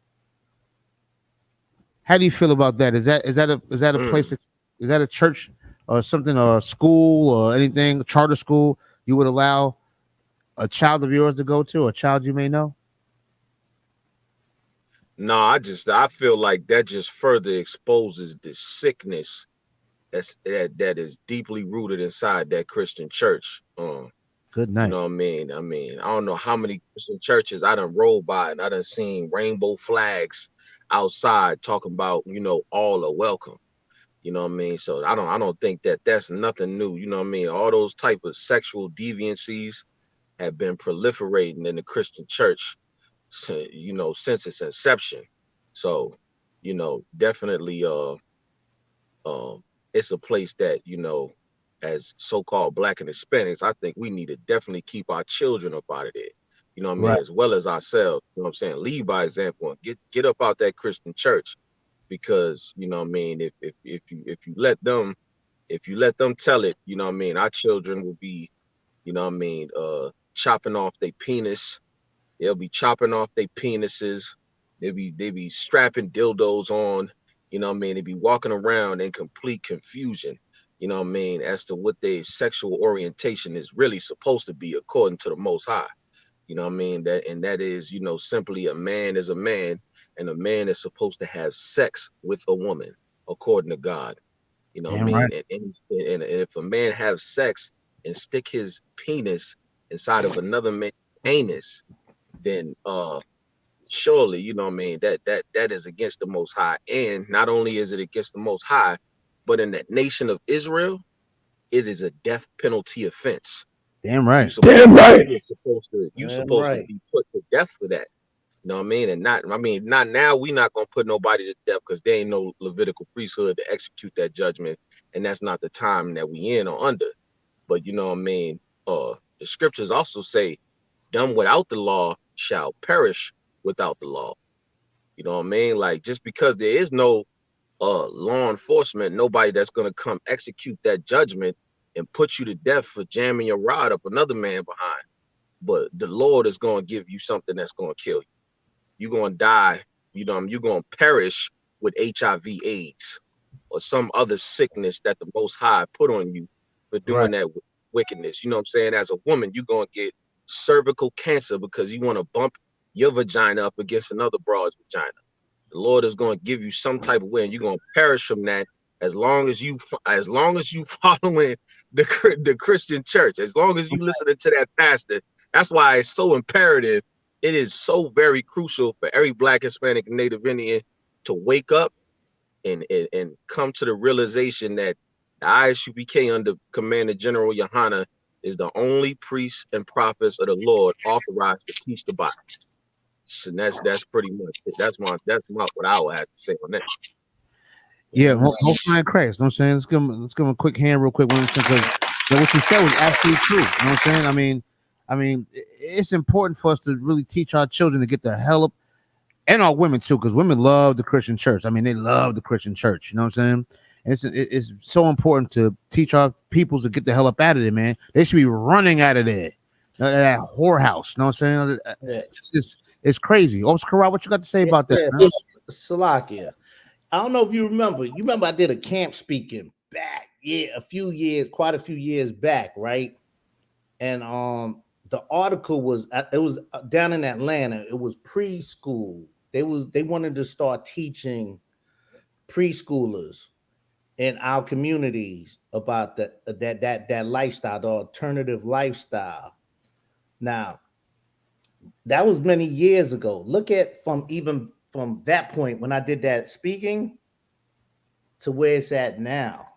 How do you feel about that? Is that a place is that a church or something, or a school or anything, a charter school you would allow a child of yours to go to, a child you may know? No, I feel like that just further exposes the sickness that is deeply rooted inside that Christian church. Good You night. know what I mean? I don't know how many Christian churches I done rolled by and I done seen rainbow flags outside talking about, all are welcome. You know what I mean? So I don't think that's nothing new. You know what I mean? All those type of sexual deviancies have been proliferating in the Christian church, since its inception. So you know, definitely it's a place that, you know, as so-called Black and Hispanics, I think we need to definitely keep our children up out of there. You know what I mean? Right. As well as ourselves. You know what I'm saying? Lead by example and get up out that Christian church, because you know what I mean, if you let them tell it, you know what I mean, our children will be, you know what I mean, chopping off their penis. They'll be chopping off their penises. They be strapping dildos on. You know what I mean? They be walking around in complete confusion. You know what I mean? As to what their sexual orientation is really supposed to be according to the Most High. You know what I mean? That is, you know, simply a man is a man, and a man is supposed to have sex with a woman according to God. You know what I Damn mean? right. And if a man have sex and stick his penis inside of another man's anus, then surely, you know what I mean, that is against the Most High. And not only is it against the Most High, but in the nation of Israel, it is a death penalty offense. Damn You right. supposed Damn right. you're supposed to you Damn supposed to right. be put to death for that. You know what I mean? And not, I mean, not now. We not gonna put nobody to death because there ain't no Levitical priesthood to execute that judgment, and that's not the time that we in or under. But you know what I mean? The scriptures also say, "Done without the law shall perish without the law." You know what I mean? Like, just because there is no law enforcement, nobody that's gonna come execute that judgment and put you to death for jamming your rod up another man behind. But the Lord is gonna give you something that's gonna kill you. You're gonna die, you know, you're gonna perish with HIV/AIDS or some other sickness that the Most High put on you for Right. doing that wickedness. You know what I'm saying? As a woman, you're gonna get cervical cancer because you want to bump your vagina up against another broad's vagina. The Lord is gonna give you some type of way, and you're gonna perish from that. As long as you following the Christian church, as long as you listening to that pastor, that's why it's so imperative. It is so very crucial for every Black, Hispanic, and Native Indian to wake up and come to the realization that the ISUPK under Commander General Yohana is the only priests and prophets of the Lord authorized to teach the Bible. So that's pretty much it. That's what I would have to say on that. Yeah, hope man Christ. You know what I'm saying? Let's give him a quick hand real quick because what you said was absolutely true. You know what I'm saying? I mean, it's important for us to really teach our children to get the hell up, and our women too, because women love the Christian church. I mean, they love the Christian church. You know what I'm saying? And it's so important to teach our peoples to get the hell up out of there, man. They should be running out of there. That whorehouse. You know what I'm saying? It's crazy. Oscar, what you got to say about this? Man? Salakia. I don't know if you remember. You remember I did a camp speaking back, quite a few years back, right? And the article was down in Atlanta. It was preschool. They wanted to start teaching preschoolers in our communities about that lifestyle, the alternative lifestyle. Now, that was many years ago. Look at from that point when I did that speaking to where it's at now.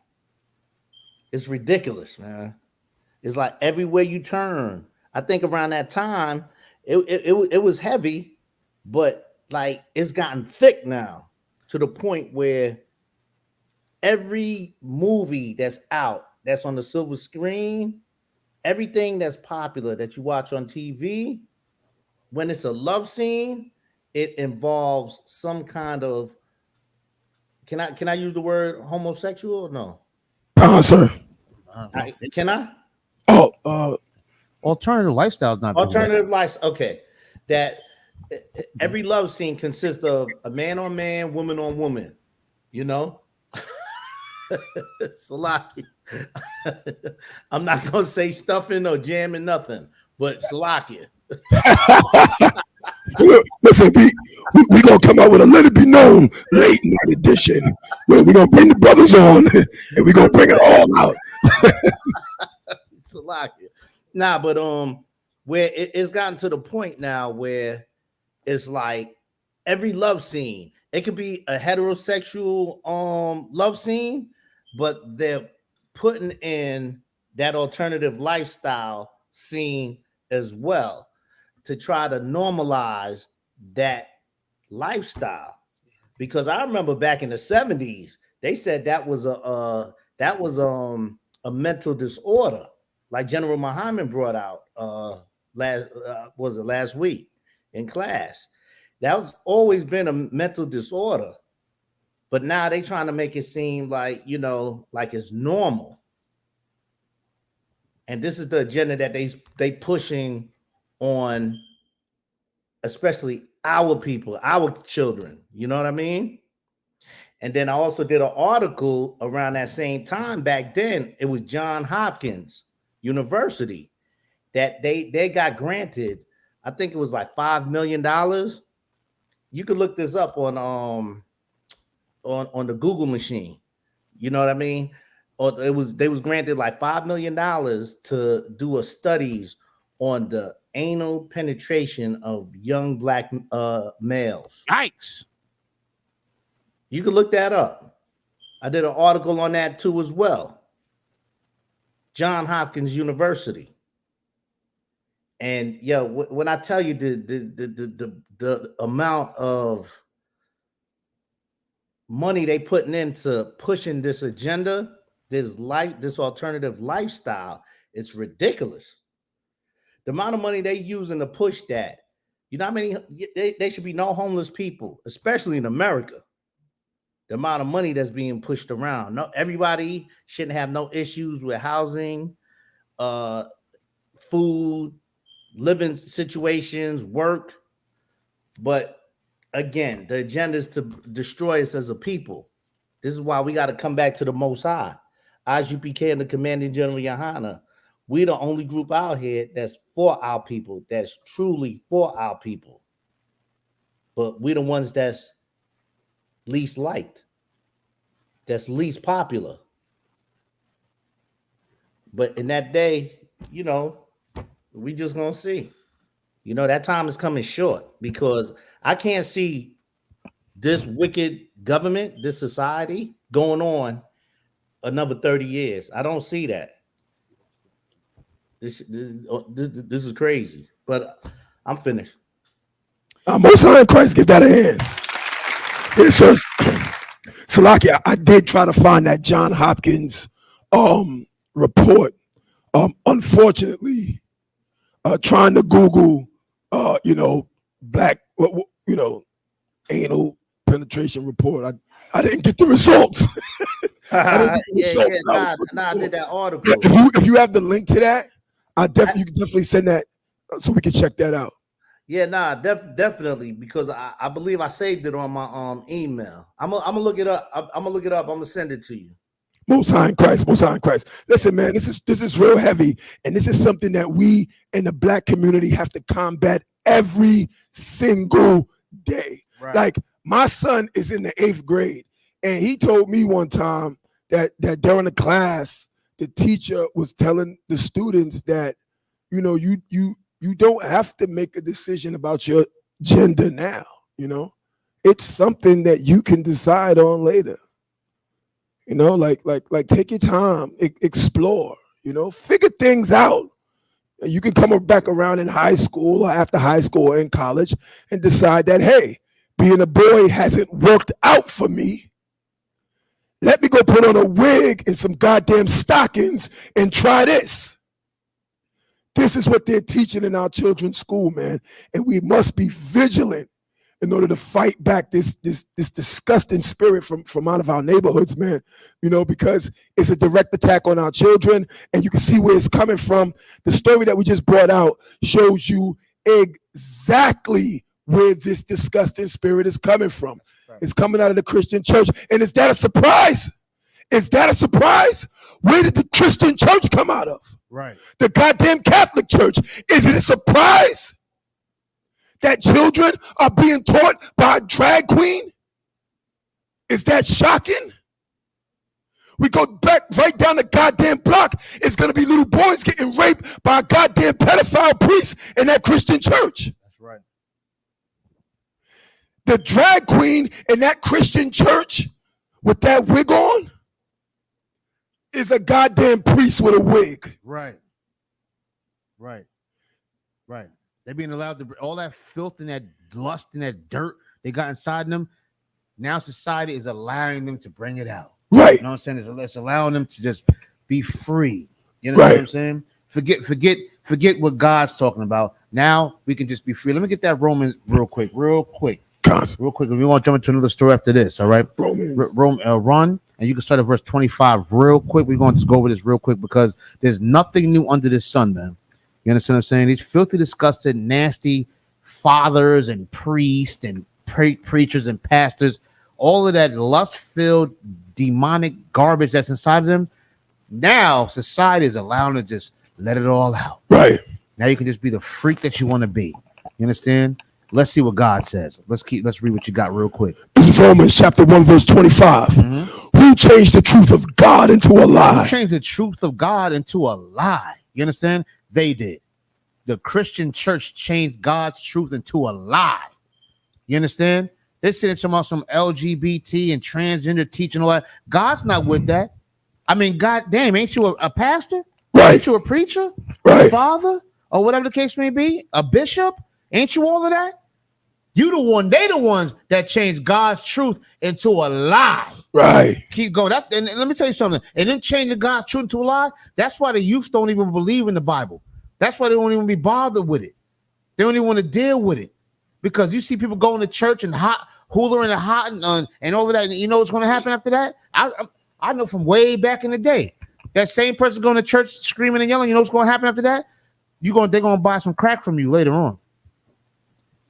It's ridiculous, man. It's like everywhere you turn. I think around that time, it was heavy, but like it's gotten thick now to the point where every movie that's out, that's on the silver screen, everything that's popular that you watch on TV, when it's a love scene, it involves some kind of, can I use the word homosexual or no? Sir. Can I? Oh, Alternative lifestyle is not Alternative life. Okay. That every love scene consists of a man on man, woman on woman, you know? Salaki. I'm not gonna say stuffing or jamming nothing, but Salakia. listen, we gonna come out with a Let It Be Known late night edition where we gonna bring the brothers on and we gonna bring it all out. Salakia. Nah, but where it's gotten to the point now where it's like every love scene, it could be a heterosexual love scene, but they're putting in that alternative lifestyle scene as well to try to normalize that lifestyle. because I remember back in the 70s, they said that was a mental disorder, like General Muhammad brought out last week in class. That was always been a mental disorder, but now they trying to make it seem like, like it's normal. And this is the agenda that they pushing on, especially our people, our children. You know what I mean? And then I also did an article around that same time. Back then, it was Johns Hopkins University that they got granted. I think it was like $5 million. You could look this up on the Google machine. You know what I mean? Or they was granted like $5 million to do a studies on the anal penetration of young black males. Yikes. You can look that up. I did an article on that too as well. Johns Hopkins University. And when I tell you the amount of money they putting into pushing this agenda, this alternative lifestyle, it's ridiculous. The amount of money they using to push that, you know how many they should be no homeless people, especially in America. The amount of money that's being pushed around. No, everybody shouldn't have no issues with housing, food, living situations, work. But again, the agenda is to destroy us as a people. This is why we got to come back to the Most High. IGPK and the Commanding General Yohana, we the only group out here that's for our people, that's truly for our people. But we the ones that's least liked, that's least popular. But in that day, we just gonna see. That time is coming short, because I can't see this wicked government, this society going on another 30 years. I don't see that. This is crazy. But I'm finished. Most High in Christ, give that a hand. Here, sir. Salakia, I did try to find that Johns Hopkins report. Unfortunately, trying to Google, black, anal penetration report. I didn't get the results. I did that article. If you have the link to that, you can definitely send that so we can check that out. Yeah, definitely, because I believe I saved it on my email. I'm gonna look it up. I'm gonna send it to you. Most High in Christ, Most High in Christ. Listen, man, this is real heavy, and this is something that we in the black community have to combat every single day. Right. Like, my son is in the 8th grade, and he told me one time that during the class, the teacher was telling the students that, you don't have to make a decision about your gender now. It's something that you can decide on later. Like take your time, explore, figure things out. You can come back around in high school or after high school or in college and decide that, hey, being a boy hasn't worked out for me. Let me go put on a wig and some goddamn stockings and try this. This is what they're teaching in our children's school, man. And we must be vigilant in order to fight back this disgusting spirit from out of our neighborhoods, man. Because it's a direct attack on our children, and you can see where it's coming from. The story that we just brought out shows you exactly where this disgusting spirit is coming from. Right. It's coming out of the Christian church. And is that a surprise? Is that a surprise? Where did the Christian church come out of? Right. The goddamn Catholic Church. Is it a surprise that children are being taught by a drag queen? Is that shocking? We go back right down the goddamn block. It's going to be little boys getting raped by a goddamn pedophile priest in that Christian church. That's right. The drag queen in that Christian church with that wig on is a goddamn priest with a wig. Right. They're being allowed to, all that filth and that lust and that dirt they got inside them. Now society is allowing them to bring it out. Right. You know what I'm saying? It's allowing them to just be free. You know Right. what I'm saying? Forget what God's talking about. Now we can just be free. Let me get that Romans real quick. Constant. Real quick. We want to jump into another story after this. All right. Romans. Run, and you can start at verse 25 real quick. We're going to just go over this real quick because there's nothing new under the sun, man. You understand what I'm saying? These filthy, disgusting, nasty fathers and priests and preachers and pastors, all of that lust-filled, demonic garbage that's inside of them. Now society is allowing to just let it all out. Right. Now you can just be the freak that you want to be. You understand? Let's see what God says. Let's read what you got real quick. This is Romans chapter 1, verse 25. Who changed the truth of God into a lie? Who changed the truth of God into a lie? You understand? They did. The Christian church changed God's truth into a lie. You understand? They're saying about some LGBT and transgender teaching all that. God's not with that. I mean, God damn, ain't you a pastor? Right. Ain't you a preacher? Right. A father? Or whatever the case may be? A bishop? Ain't you all of that? You the one, they the ones that changed God's truth into a lie. Right. Keep going. And let me tell you something. And then changing God's truth into a lie, that's why the youth don't even believe in the Bible. That's why they don't even be bothered with it. They don't even want to deal with it. Because you see people going to church and hollering and hot and all of that. And you know what's going to happen after that? I know from way back in the day. That same person going to church screaming and yelling, you know what's going to happen after that? They're going to buy some crack from you later on.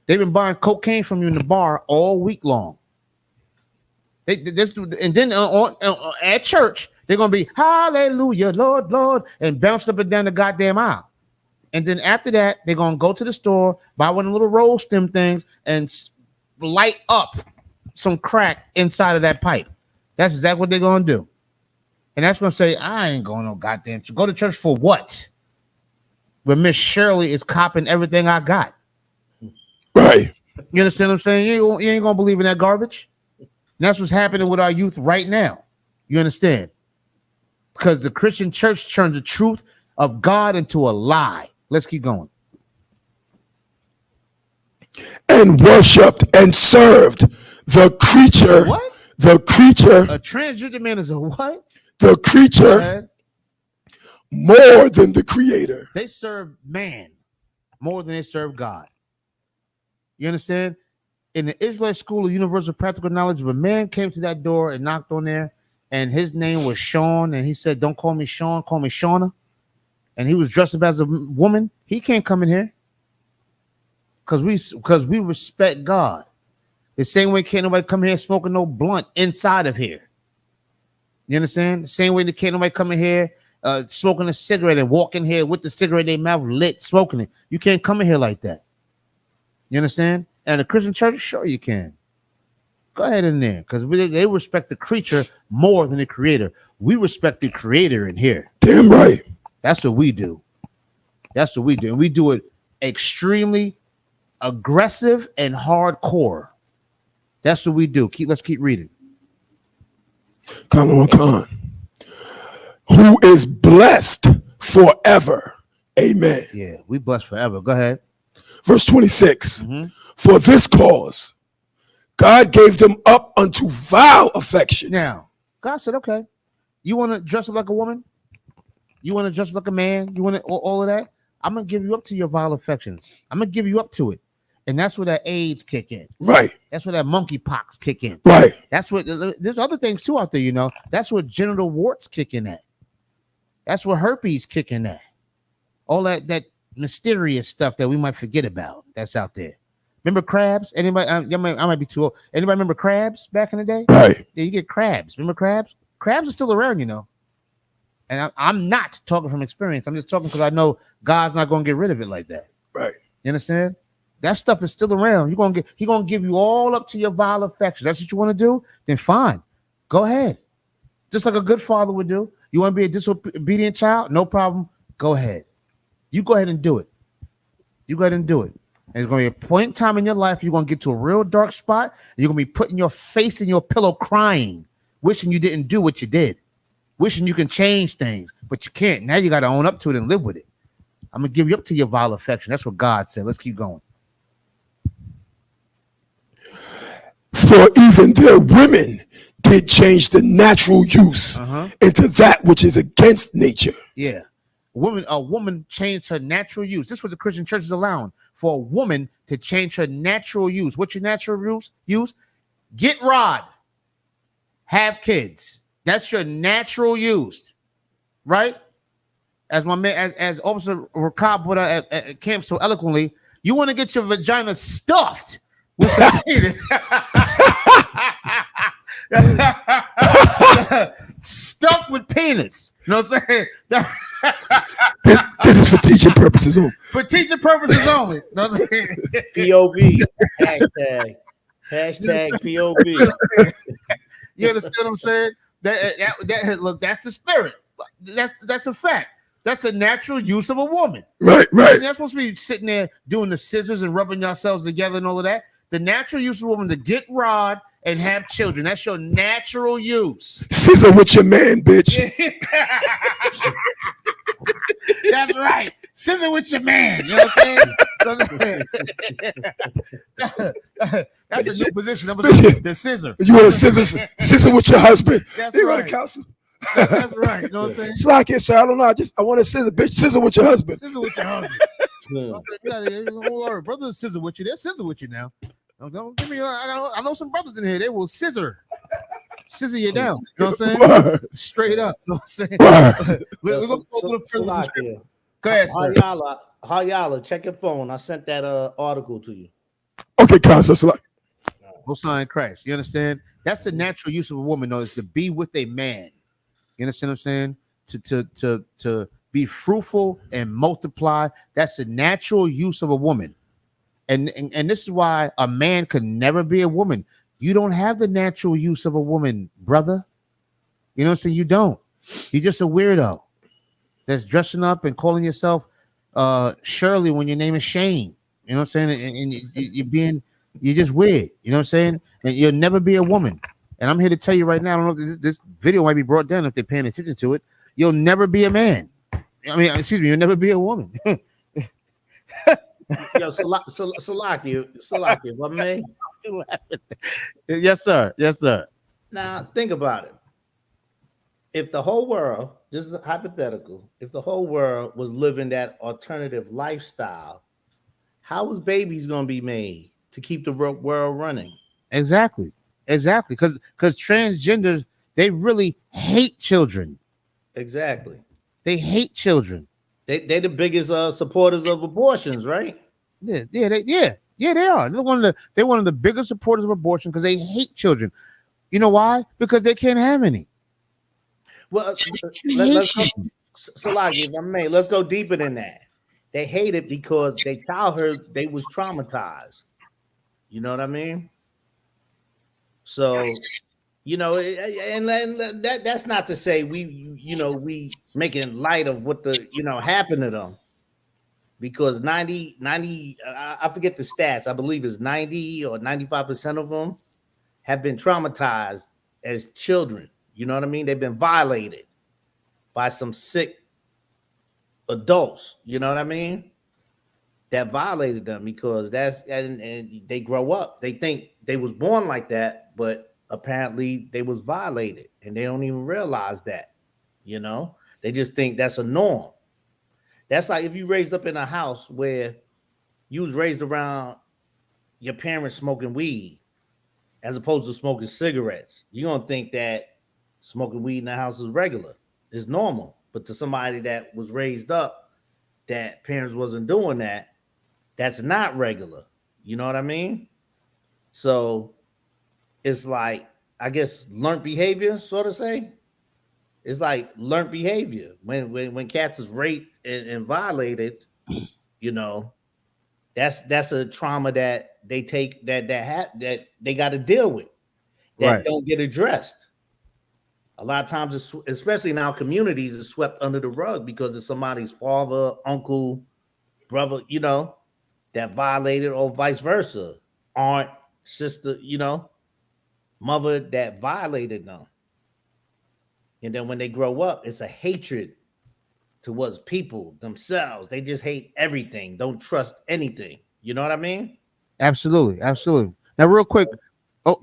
They've been buying cocaine from you in the bar all week long. And then at church, they're going to be, hallelujah, Lord, Lord, and bounce up and down the goddamn aisle. And then after that, they're going to go to the store, buy one of the little roll stem things, and light up some crack inside of that pipe. That's exactly what they're going to do. And that's going to say, I ain't going no goddamn church. Go to church for what? But Miss Shirley is copping everything I got. Right. You understand what I'm saying? You ain't going to believe in that garbage. And that's what's happening with our youth right now. You understand? Because the Christian church turns the truth of God into a lie. Let's keep going. And worshipped and served the creature. What? The creature. A transgender man is a what? The creature more than the creator. They serve man more than they serve God. You understand? In the Israelite School of Universal Practical Knowledge, if a man came to that door and knocked on there, and his name was Sean, and he said, don't call me Sean, call me Shauna, and he was dressed up as a woman, he can't come in here. Because we respect God. The same way can't nobody come here smoking no blunt inside of here. You understand? The same way that can't nobody come in here smoking a cigarette and walk in here with the cigarette in their mouth lit, smoking it. You can't come in here like that. You understand? And the Christian church, sure you can. Go ahead in there, because they respect the creature more than the creator. We respect the creator in here. Damn right. That's what we do. That's what we do. And we do it extremely aggressive and hardcore. That's what we do. Let's keep reading. Come on. Who is blessed forever. Amen. Yeah, we blessed forever. Go ahead. Verse 26. For this cause, God gave them up unto vile affection. Now, God said, okay, you want to dress up like a woman? You want to dress like a man? You want all of that? I'm going to give you up to your vile affections. I'm going to give you up to it. And that's where that AIDS kick in. Right. That's where that monkeypox kick in. Right. That's what, there's other things too out there, you know. That's where genital warts kick in at. That's where herpes kick in at. All that mysterious stuff that we might forget about that's out there. Remember crabs? Anybody? I might be too old. Anybody remember crabs back in the day? Right. Yeah, you get crabs. Remember crabs? Crabs are still around, you know. And I'm not talking from experience. I'm just talking because I know God's not going to get rid of it like that. Right. You understand? That stuff is still around. He's gonna give you all up to your vile affections. That's what you want to do? Then fine. Go ahead. Just like a good father would do. You want to be a disobedient child? No problem. Go ahead. You go ahead and do it. You go ahead and do it. And there's going to be a point in time in your life you're going to get to a real dark spot. And you're going to be putting your face in your pillow crying, wishing you didn't do what you did, wishing you can change things, but you can't. Now you got to own up to it and live with it. I'm going to give you up to your vile affection. That's what God said. Let's keep going. For even their women did change the natural use into that which is against nature. Yeah. A woman changed her natural use. This is what the Christian church is allowing, for a woman to change her natural use. What's your natural use? Get rod. Have kids. That's your natural use. Right? As my man, as Officer Rakab put out at camp so eloquently, you want to get your vagina stuffed with some penis. Stuffed with penis. You know what I'm saying? This is for teaching purposes only. For teaching purposes only. You know what I'm saying? POV. Hashtag POV. You understand what I'm saying? That look, that's the spirit. That's a fact. That's a natural use of a woman. Right. You're not supposed to be sitting there doing the scissors and rubbing yourselves together and all of that. The natural use of a woman to get rod and have children. That's your natural use. Scissor with your man, bitch. That's right. Scissor with your man. You know what I'm saying? That's a new position. The scissor. You want to scissor with your husband. That's you right. Go to counsel. That's right. You know what I'm saying? It's like it, sir. I don't know. I want to scissor, bitch. Scissor with your husband. Scissor with your husband. Brothers scissor with you. They're scissor with you now. Don't give me. I know some brothers in here. They will scissor you down. You know what I'm saying? Word. Straight up. You know what I'm saying? We're gonna go a little further. Go ahead, sir. Hayala, check your phone. I sent that article to you. Okay, counsel. Select. Hosea Christ. You understand? That's the natural use of a woman, though, is to be with a man. You understand what I'm saying? To be fruitful and multiply. That's the natural use of a woman. And this is why a man could never be a woman. You don't have the natural use of a woman, brother. You know what I'm saying? You don't. You're just a weirdo that's dressing up and calling yourself Shirley when your name is Shane. You know what I'm saying? And you're just weird. You know what I'm saying? And you'll never be a woman. And I'm here to tell you right now, I don't know if this video might be brought down if they're paying attention to it. You'll never be a man. I mean, excuse me, you'll never be a woman. Yo, Salaki, if I may. Yes, sir. Yes, sir. Now, think about it. If the whole world, this is hypothetical, if the whole world was living that alternative lifestyle, how was babies going to be made to keep the world running? Exactly. Because transgenders, they really hate children. Exactly. They hate children. They the biggest supporters of abortions, right? Yeah, they are. They're one of the biggest supporters of abortion because they hate children. You know why? Because they can't have any. Well, let's go, Salaki, if I may, let's go deeper than that. They hate it because their childhood, they was traumatized. You know what I mean? So, you know, and that's not to say we making light of what happened to them, because 90, I forget the stats. I believe it's 90 or 95% of them have been traumatized as children. You know what I mean? They've been violated by some sick adults. You know what I mean? That violated them because and they grow up. They think they was born like that, but apparently they was violated and they don't even realize that. You know, they just think that's a norm. That's like if you raised up in a house where you was raised around your parents smoking weed as opposed to smoking cigarettes. You're gonna think that smoking weed in the house is regular, it's normal. But to somebody that was raised up that parents wasn't doing that, that's not regular. You know what I mean? So it's like, I guess, learned behavior, sort of say. It's like learned behavior. When cats is raped and violated, you know, that's a trauma that they take that they got to deal with, that Right. don't get addressed. A lot of times, especially in our communities, it's swept under the rug because it's somebody's father, uncle, brother, you know, that violated, or vice versa, aunt, sister, you know, mother that violated them. And then when they grow up, it's a hatred towards people themselves. They just hate everything, don't trust anything. You know what I mean? Absolutely. Now, real quick,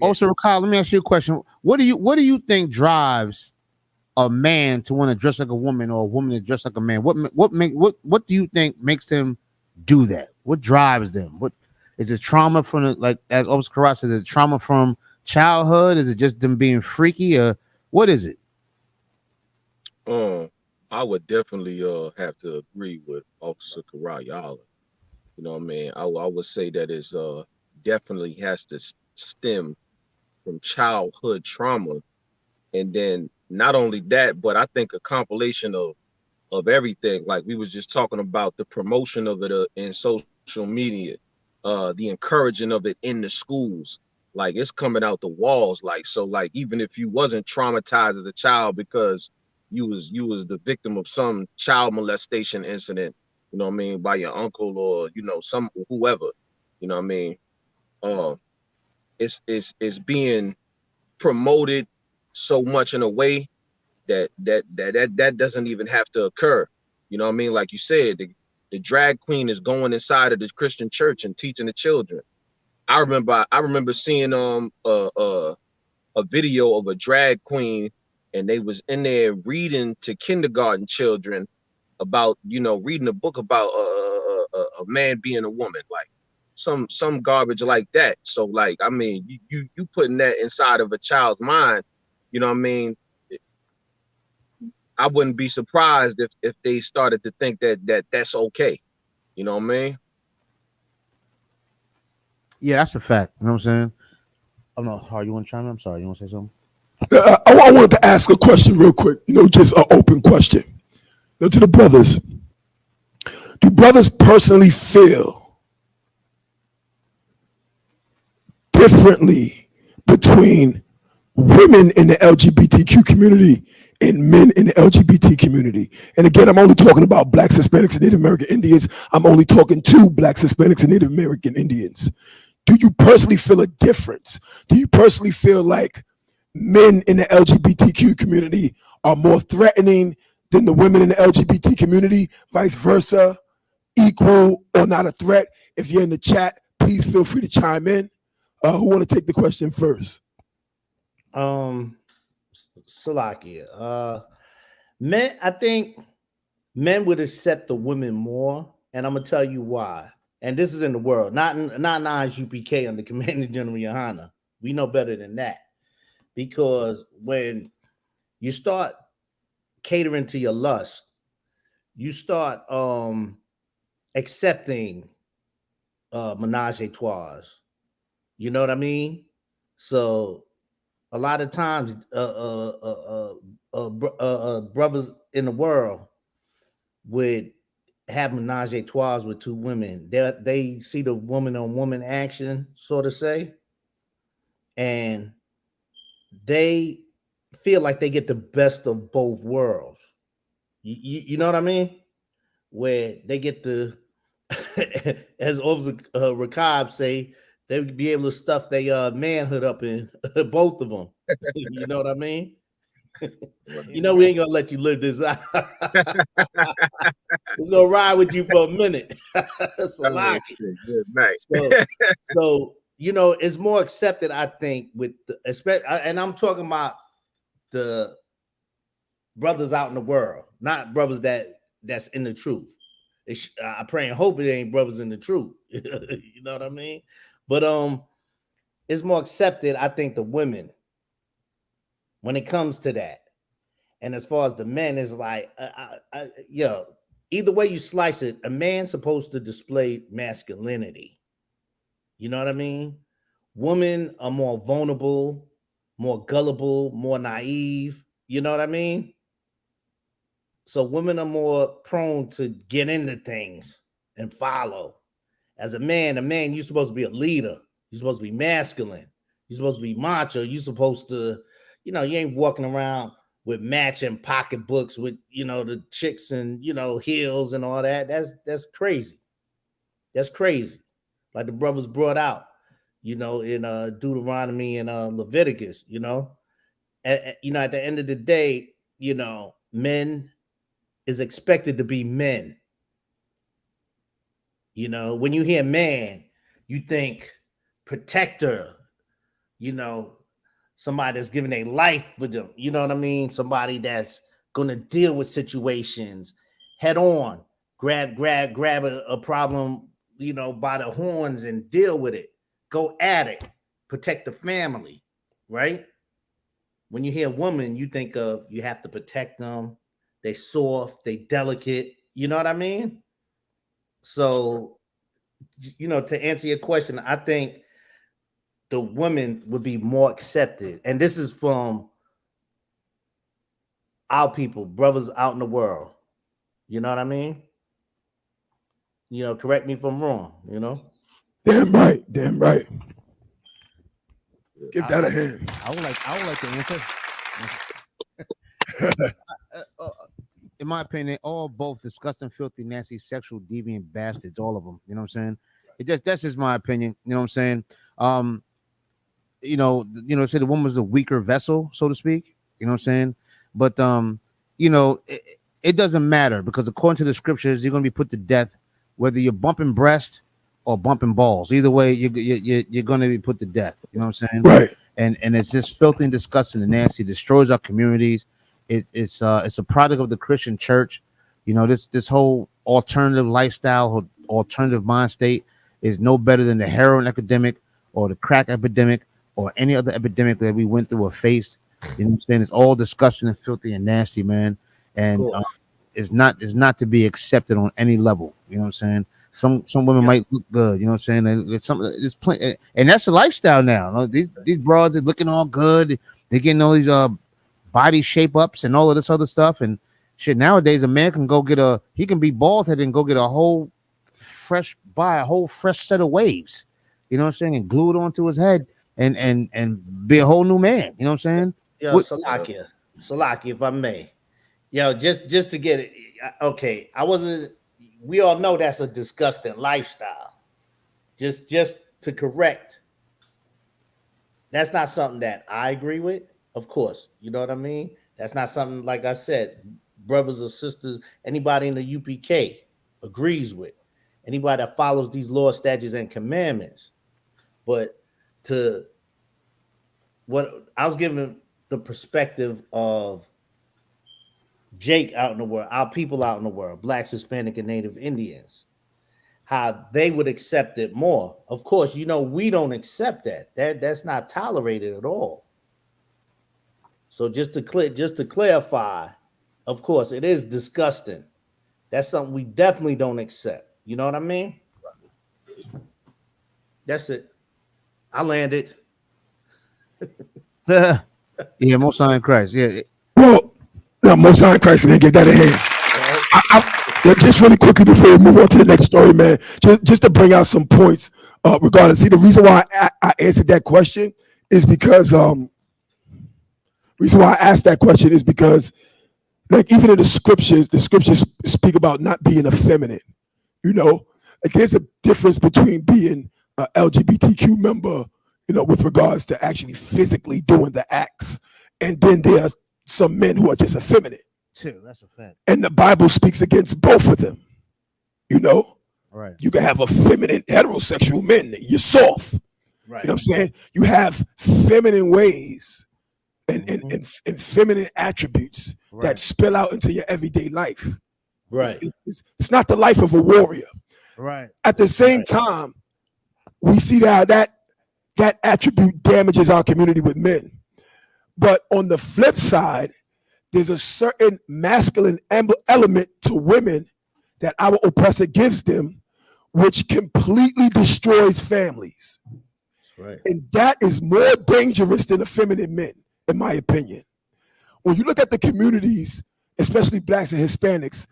Also, Kyle, let me ask you a question. What do you think drives a man to want to dress like a woman or a woman to dress like a man? What do you think makes them do that? What drives them? What is it? Trauma from like as Officer Karat said, is it trauma from childhood? Is it just them being freaky, or what is it? I would definitely have to agree with Officer Karayala. You know what I mean? I would say that it's definitely has to stem from childhood trauma, and then not only that, but I think a compilation of everything. Like we was just talking about the promotion of it in social media, the encouraging of it in the schools. Like it's coming out the walls. Like so, like even if you wasn't traumatized as a child because you was the victim of some child molestation incident, you know what I mean, by your uncle or some whoever, you know what I mean. It's being promoted so much in a way that doesn't even have to occur. You know what I mean? Like you said, the drag queen is going inside of the Christian church and teaching the children. I remember seeing a video of a drag queen, and they was in there reading to kindergarten children about reading a book about a man being a woman, like some garbage like that. So like I mean, you putting that inside of a child's mind, you know what I mean? I wouldn't be surprised if they started to think that's okay. You know what I mean? Yeah, that's a fact. You know what I'm saying? I'm not hard. You want to chime in? I'm sorry. You want to say something? I wanted to ask a question real quick. Just an open question. To the brothers. Do brothers personally feel differently between women in the LGBTQ community and men in the LGBT community? And again, I'm only talking about Blacks, Hispanics, and Native American Indians. I'm only talking to Blacks, Hispanics, and Native American Indians. Do you personally feel a difference? Do you personally feel like men in the LGBTQ community are more threatening than the women in the LGBT community, vice versa, equal or not a threat? If you're in the chat, please feel free to chime in. Who want to take the question first? Salakia. Men, I think men would accept the women more, and I'm gonna tell you why. And this is in the world, not UPK under Commander General Yohana. We know better than that, because when you start catering to your lust, you start accepting menage a trois. You know what I mean? So a lot of times, brothers in the world would have menage a trois with two women. They see the woman on woman action, so to say, and they feel like they get the best of both worlds. You know what I mean? Where they get to, as Officer Rakab say, they would be able to stuff their manhood up in both of them. You know what I mean? We ain't gonna let you live this out. It's gonna ride with you for a minute. So it's more accepted, I think, with and I'm talking about the brothers out in the world, not brothers that's in the truth. I pray and hope it ain't brothers in the truth. You know what I mean? But it's more accepted, I think, the women when it comes to that. And as far as the men, is like, either way you slice it, a man's supposed to display masculinity. You know what I mean? Women are more vulnerable, more gullible, more naive. You know what I mean? So women are more prone to get into things and follow. As a man, you're supposed to be a leader. You're supposed to be masculine. You're supposed to be macho. You're supposed to, you ain't walking around with matching pocketbooks with, the chicks and, heels and all that. That's crazy. That's crazy. Like the brothers brought out, in Deuteronomy and Leviticus, at the end of the day, men is expected to be men. When you hear man, you think protector, somebody that's giving their life for them. You know what I mean? Somebody that's gonna deal with situations head on, grab a problem, by the horns and deal with it. Go at it, protect the family, right? When you hear woman, you think of you have to protect them. They soft, they delicate. You know what I mean? So, to answer your question, I think the women would be more accepted. And this is from our people, brothers out in the world. You know what I mean? Correct me if I'm wrong, Damn right. Give that a hand. I would like to answer. In my opinion, all both disgusting, filthy, nasty, sexual, deviant bastards, all of them. You know what I'm saying? That's just my opinion. You know what I'm saying? Say the woman was a weaker vessel, so to speak. You know what I'm saying? But it doesn't matter, because according to the scriptures, you're going to be put to death, whether you're bumping breast or bumping balls. Either way, you're going to be put to death. You know what I'm saying? Right. And it's just filthy and disgusting and nasty. Destroys our communities. It's a product of the Christian church. This whole alternative lifestyle, alternative mind state is no better than the heroin epidemic or the crack epidemic or any other epidemic that we went through or faced. You know what I'm saying? It's all disgusting and filthy and nasty, man. And it's not to be accepted on any level. You know what I'm saying? Some women might look good. You know what I'm saying? It's plenty, and that's a lifestyle now. These broads are looking all good. They're getting all these body shape ups and all of this other stuff and shit. Nowadays, a man can he can be bald headed and go get a whole fresh set of waves. You know what I'm saying? And glue it onto his head and be a whole new man. You know what I'm saying? Yo, Salakia, if I may. Just to get it. Okay, we all know that's a disgusting lifestyle. Just to correct, that's not something that I agree with. Of course, you know what I mean? That's not something, like I said, brothers or sisters, anybody in the UPK agrees with. Anybody that follows these laws, statutes, and commandments. But to what I was giving the perspective of Jake out in the world, our people out in the world, Blacks, Hispanic, and Native Indians, how they would accept it more. Of course, we don't accept that. That's not tolerated at all. So just to clarify, of course, it is disgusting. That's something we definitely don't accept. You know what I mean? That's it. I landed. Yeah, Most High in Christ. Yeah. Well, Most High in Christ, man, give that a hand. Just really quickly before we move on to the next story, man, just to bring out some points regarding. See, the reason why I answered that question is because reason why I asked that question is because, like, even in the scriptures speak about not being effeminate. Like, there's a difference between being an LGBTQ member, with regards to actually physically doing the acts, and then there's some men who are just effeminate. Too, that's a fact. And the Bible speaks against both of them. Right. You can have effeminate heterosexual men. You're soft. Right. You know what I'm saying? You have feminine ways and feminine attributes that spill out into your everyday life. Right. It's not the life of a warrior. Right. At the same time, we see that attribute damages our community with men. But on the flip side, there's a certain masculine element to women that our oppressor gives them, which completely destroys families. That's right. And that is more dangerous than effeminate men, in my opinion. When you look at the communities, especially Blacks and Hispanics,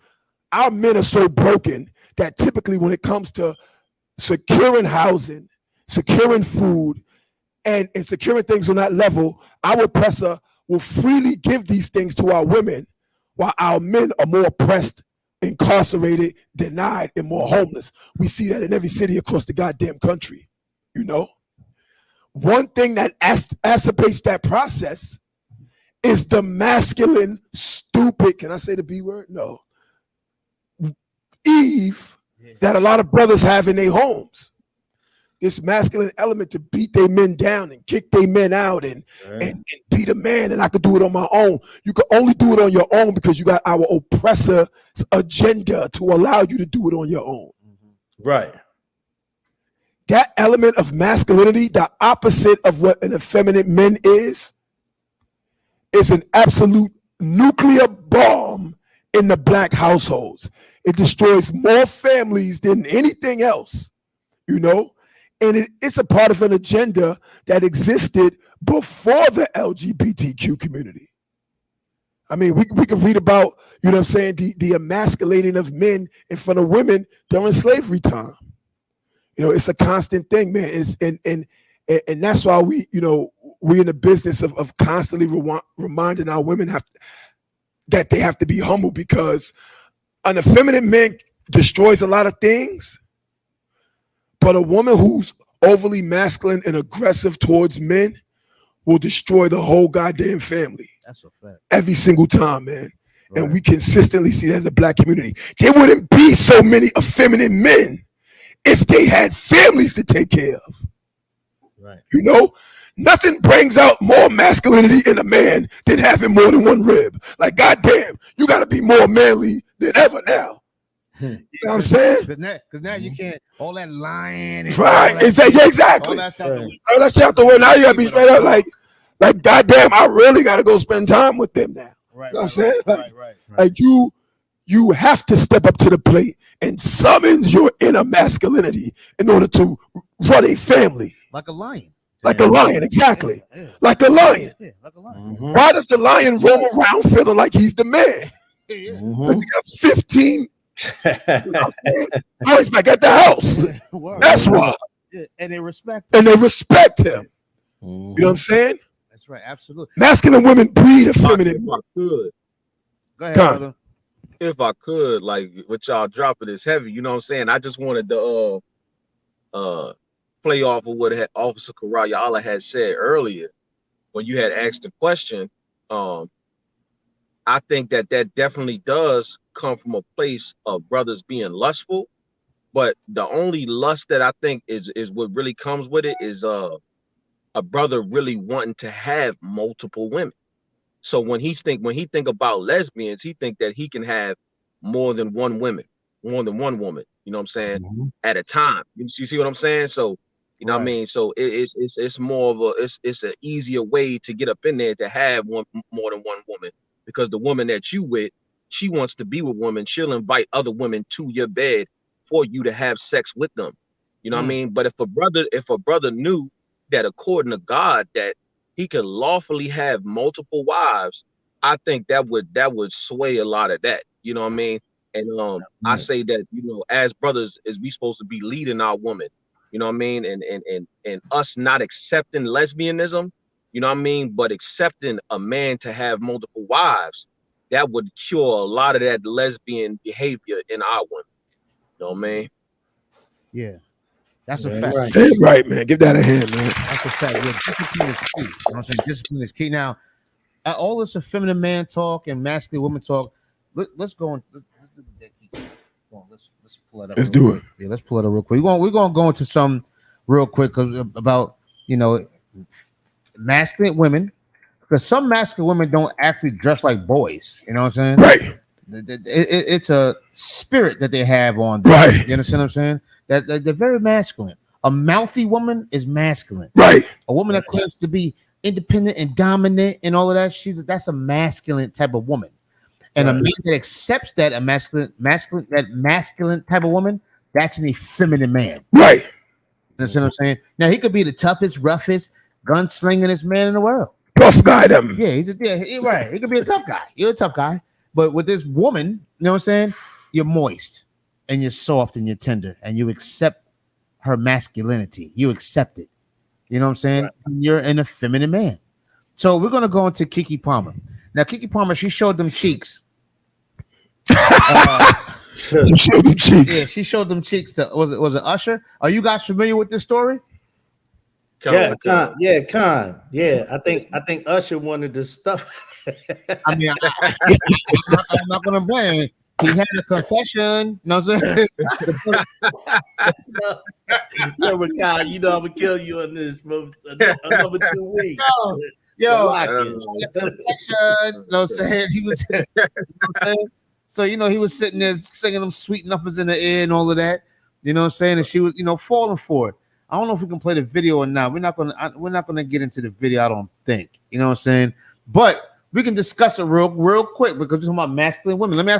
our men are so broken that typically when it comes to securing housing, securing food, and securing things on that level, our oppressor will freely give these things to our women, while our men are more oppressed, incarcerated, denied, and more homeless. We see that in every city across the goddamn country. One thing that exacerbates that process is the masculine, stupid, can I say the B word? No. Eve that a lot of brothers have in their homes. this masculine element to beat their men down and kick their men out and beat a man, and I could do it on my own. You can only do it on your own because you got our oppressor's agenda to allow you to do it on your own. Right. That element of masculinity, the opposite of what an effeminate man is an absolute nuclear bomb in the black households. It destroys more families than anything else, you know? And it's a part of an agenda that existed before the LGBTQ community. I mean, we can read about, you know what I'm saying, the emasculating of men in front of women during slavery time. You know, it's a constant thing, man. And that's why we, you know, we're in the business of constantly reminding our women that they have to be humble, because an effeminate man destroys a lot of things, but a woman who's overly masculine and aggressive towards men will destroy the whole goddamn family. That's a fact. Every single time, man. Right. And we consistently see that in the black community. There wouldn't be so many effeminate men if they had families to take care of. Right. You know, nothing brings out more masculinity in a man than having more than one rib. Like, goddamn, you got to be more manly than ever now. You know what I'm saying? Because now you can't, all that lying. And right. Exactly. All that's out the way. All that's out the way. Now you got to be straight up like, goddamn, I really got to go spend time with them now. Right. You know what I'm saying? Right. Like you have to step up to the plate and summon your inner masculinity in order to run a family. Like a lion. Like a lion, exactly. Yeah. Like a lion. Yeah, like a lion. Mhm. Why does the lion roam around feeling like he's the man? Yeah. Because he got 15 boys back at the house. That's why. Yeah, and they respect him. And they respect him. Mhm. You know what I'm saying? That's right, absolutely. Masculine women breed effeminate If men. I could, Go ahead, Con. brother. if I could, like what y'all dropping is heavy. You know what I'm saying? I just wanted to play off of what Officer Karayala had said earlier when you had asked the question. I think that definitely does come from a place of brothers being lustful, but the only lust that I think is what really comes with it is a brother really wanting to have multiple women. So when he think about lesbians, he think that he can have more than one woman. You know what I'm saying? At a time. You see what I'm saying? So you know what I mean? So it's more of it's an easier way to get up in there to have more than one woman, because the woman that you with, she wants to be with women. She'll invite other women to your bed for you to have sex with them. You know what I mean? But if a brother knew that according to God that he could lawfully have multiple wives, I think that would sway a lot of that. You know what I mean? And I say that, you know, as brothers, is we supposed to be leading our woman. You know what I mean? And us not accepting lesbianism, you know what I mean, but accepting a man to have multiple wives, that would cure a lot of that lesbian behavior in our women. You know what I mean? Yeah. That's a Yeah, fact. right. Damn right, man. Give that a hand, man. That's a fact. Yeah, discipline is key. You know what I'm saying? Discipline is key. Now, all this effeminate man talk and masculine woman talk, let's go on. Let's pull it up. Let's real do quick. Yeah, let's pull it up real quick. We're gonna go into some real quick about, you know, masculine women, because some masculine women don't actually dress like boys. You know what I'm saying? Right. It's a spirit that they have on them. Right. You understand what I'm saying? That they're very masculine. A mouthy woman is masculine. Right. A woman that claims to be independent and dominant and all of that, that's a masculine type of woman. And a man that accepts that masculine type of woman, that's an effeminate man. Right. You understand what I'm saying? Now he could be the toughest, roughest, gunslingingest man in the world. Tough guy, them. Yeah, right. He could be a tough guy. You're a tough guy. But with this woman, you know what I'm saying? You're moist and you're soft and you're tender and you accept her masculinity. You accept it. You know what I'm saying? Right. You're an effeminate man. So we're gonna go into Keke Palmer. Now, Keke Palmer, she showed them cheeks. You showed them cheeks. Yeah, she showed them cheeks to was it Usher? Are you guys familiar with this story? Yeah, Con. Yeah, I think Usher wanted to stuff. I mean, I'm not gonna blame him. He had a confession. You know what I'm saying? Yo, Ricardo, you know I'm gonna kill you on this for another 2 weeks. Yo, Lock it. you know what I'm saying? He was so he was sitting there singing them sweet numbers in the ear and all of that. You know what I'm saying? And she was, falling for it. I don't know if we can play the video or not. We're not gonna get into the video, I don't think. You know what I'm saying? But we can discuss it real quick because we're talking about masculine women. Let me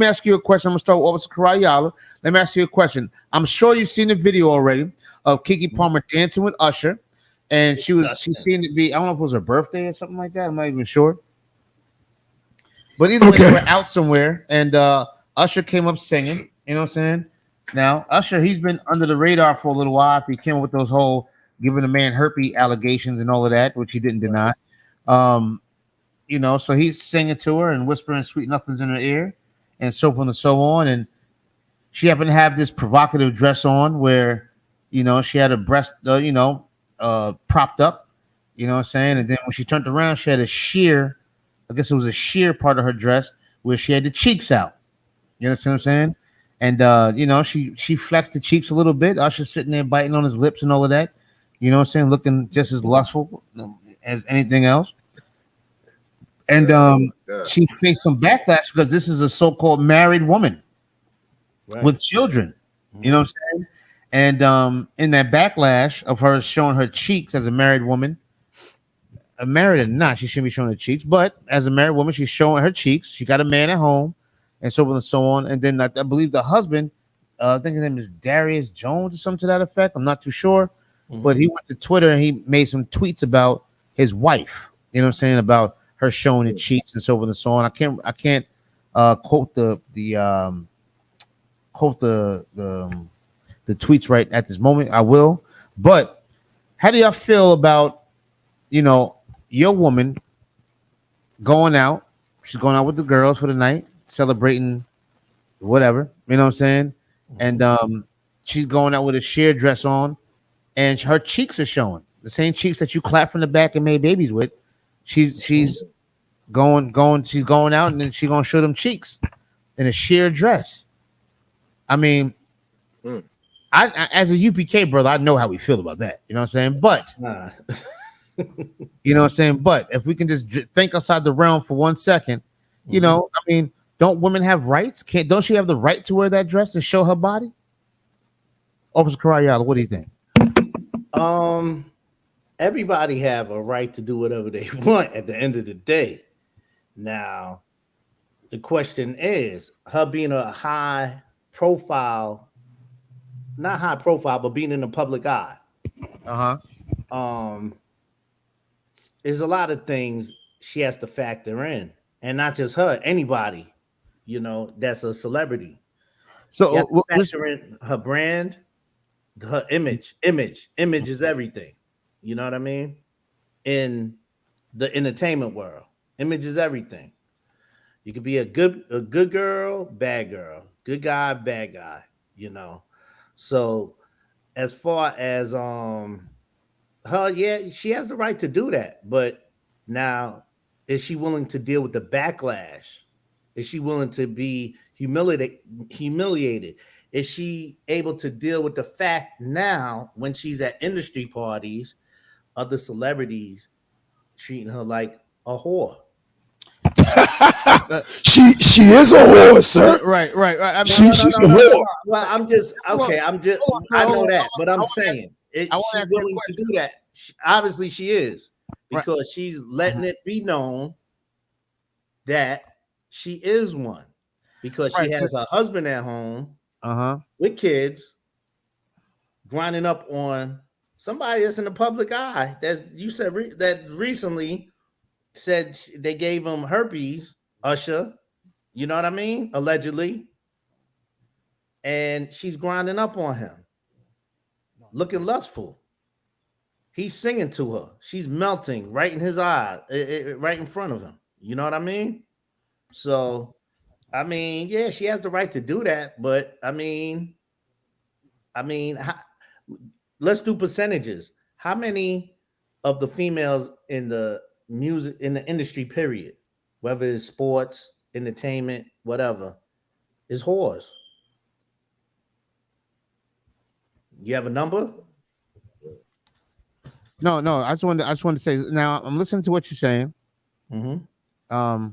ask you a question. I'm gonna start with Officer Karayala. Let me ask you a question. I'm sure you've seen the video already of Keke Palmer dancing with Usher. And she seemed to be, I don't know if it was her birthday or something like that. I'm not even sure. But either way, they were out somewhere, and Usher came up singing. You know what I'm saying? Now, Usher, he's been under the radar for a little while. He came up with those whole giving a man herpes allegations and all of that, which he didn't deny. So he's singing to her and whispering sweet nothings in her ear, and so forth and so on. And she happened to have this provocative dress on where, she had her breast, propped up. You know what I'm saying? And then when she turned around, she had a sheer, I guess it was a sheer part of her dress where she had the cheeks out. You understand what I'm saying? And she flexed the cheeks a little bit. Usher sitting there biting on his lips and all of that. You know what I'm saying? Looking just as lustful as anything else. And she faced some backlash because this is a so-called married woman with children. You know what I'm saying? And in that backlash of her showing her cheeks as a married woman, married or not, she shouldn't be showing her cheeks. But as a married woman, she's showing her cheeks. She got a man at home, and so on and so on. And then I believe the husband, I think his name is Darius Jones or something to that effect. I'm not too sure. But he went to Twitter and he made some tweets about his wife. You know what I'm saying? About her showing the cheeks and so on and so on. I can't quote the tweets right at this moment. I will. But how do y'all feel about, your woman going out? She's going out with the girls for the night, celebrating whatever. You know what I'm saying? And she's going out with a sheer dress on, and her cheeks are showing. The same cheeks that you clap from the back and made babies with. She's going out, and then she's gonna show them cheeks in a sheer dress. I mean, I as a UPK brother, I know how we feel about that. You know what I'm saying? But you know what I'm saying? But if we can just think outside the realm for 1 second, I mean, don't women have rights? Don't she have the right to wear that dress and show her body? Officer Karayala, what do you think? Everybody have a right to do whatever they want at the end of the day. Now, the question is, her being a high profile, not high profile, but being in the public eye. There's a lot of things she has to factor in, and not just her, anybody, that's a celebrity. So factor in her brand, her image is everything. You know what I mean? In the entertainment world, image is everything. You could be a good girl, bad girl, good guy, bad guy, So as far as her, yeah, she has the right to do that. But now, is she willing to deal with the backlash? Is she willing to be humiliated? Is she able to deal with the fact now when she's at industry parties, other celebrities treating her like a whore? She is a whore, sir. Right. I mean, she's a whore. Well, I know that, but I'm saying, she's willing to do that. Obviously, she is, because she's letting it be known that she is one, because she has her husband at home with kids, grinding up on somebody that's in the public eye. That you said that recently said they gave him herpes, Usher. You know what I mean? Allegedly. And she's grinding up on him, looking lustful. He's singing to her. She's melting right in his eye, right in front of him. You know what I mean? So, I mean, yeah, she has the right to do that. But I mean, let's do percentages. How many of the females in the music, in the industry, period, whether it's sports, entertainment, whatever, is whores? You have a number? No. I just wanted to say. Now I'm listening to what you're saying. Mm-hmm.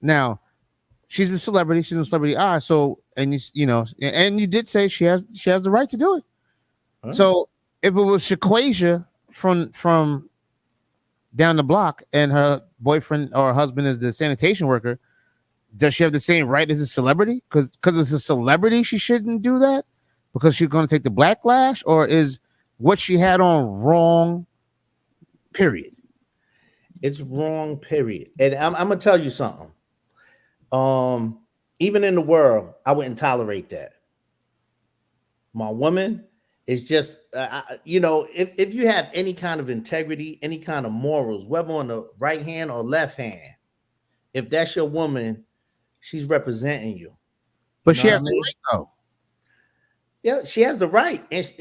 Now she's a celebrity. She's a celebrity. So and you did say she has the right to do it. Huh? So if it was Shaquasia from down the block and her boyfriend or husband is the sanitation worker, does she have the same right as a celebrity? Because it's a celebrity, she shouldn't do that because she's going to take the backlash, or is what she had on wrong? Period. It's wrong, period. And I'm gonna tell you something. Even in the world, I wouldn't tolerate that. My woman is just, if you have any kind of integrity, any kind of morals, whether on the right hand or left hand, if that's your woman, she's representing you. But You she know has what I the mean? right though. Yeah, she has the right. And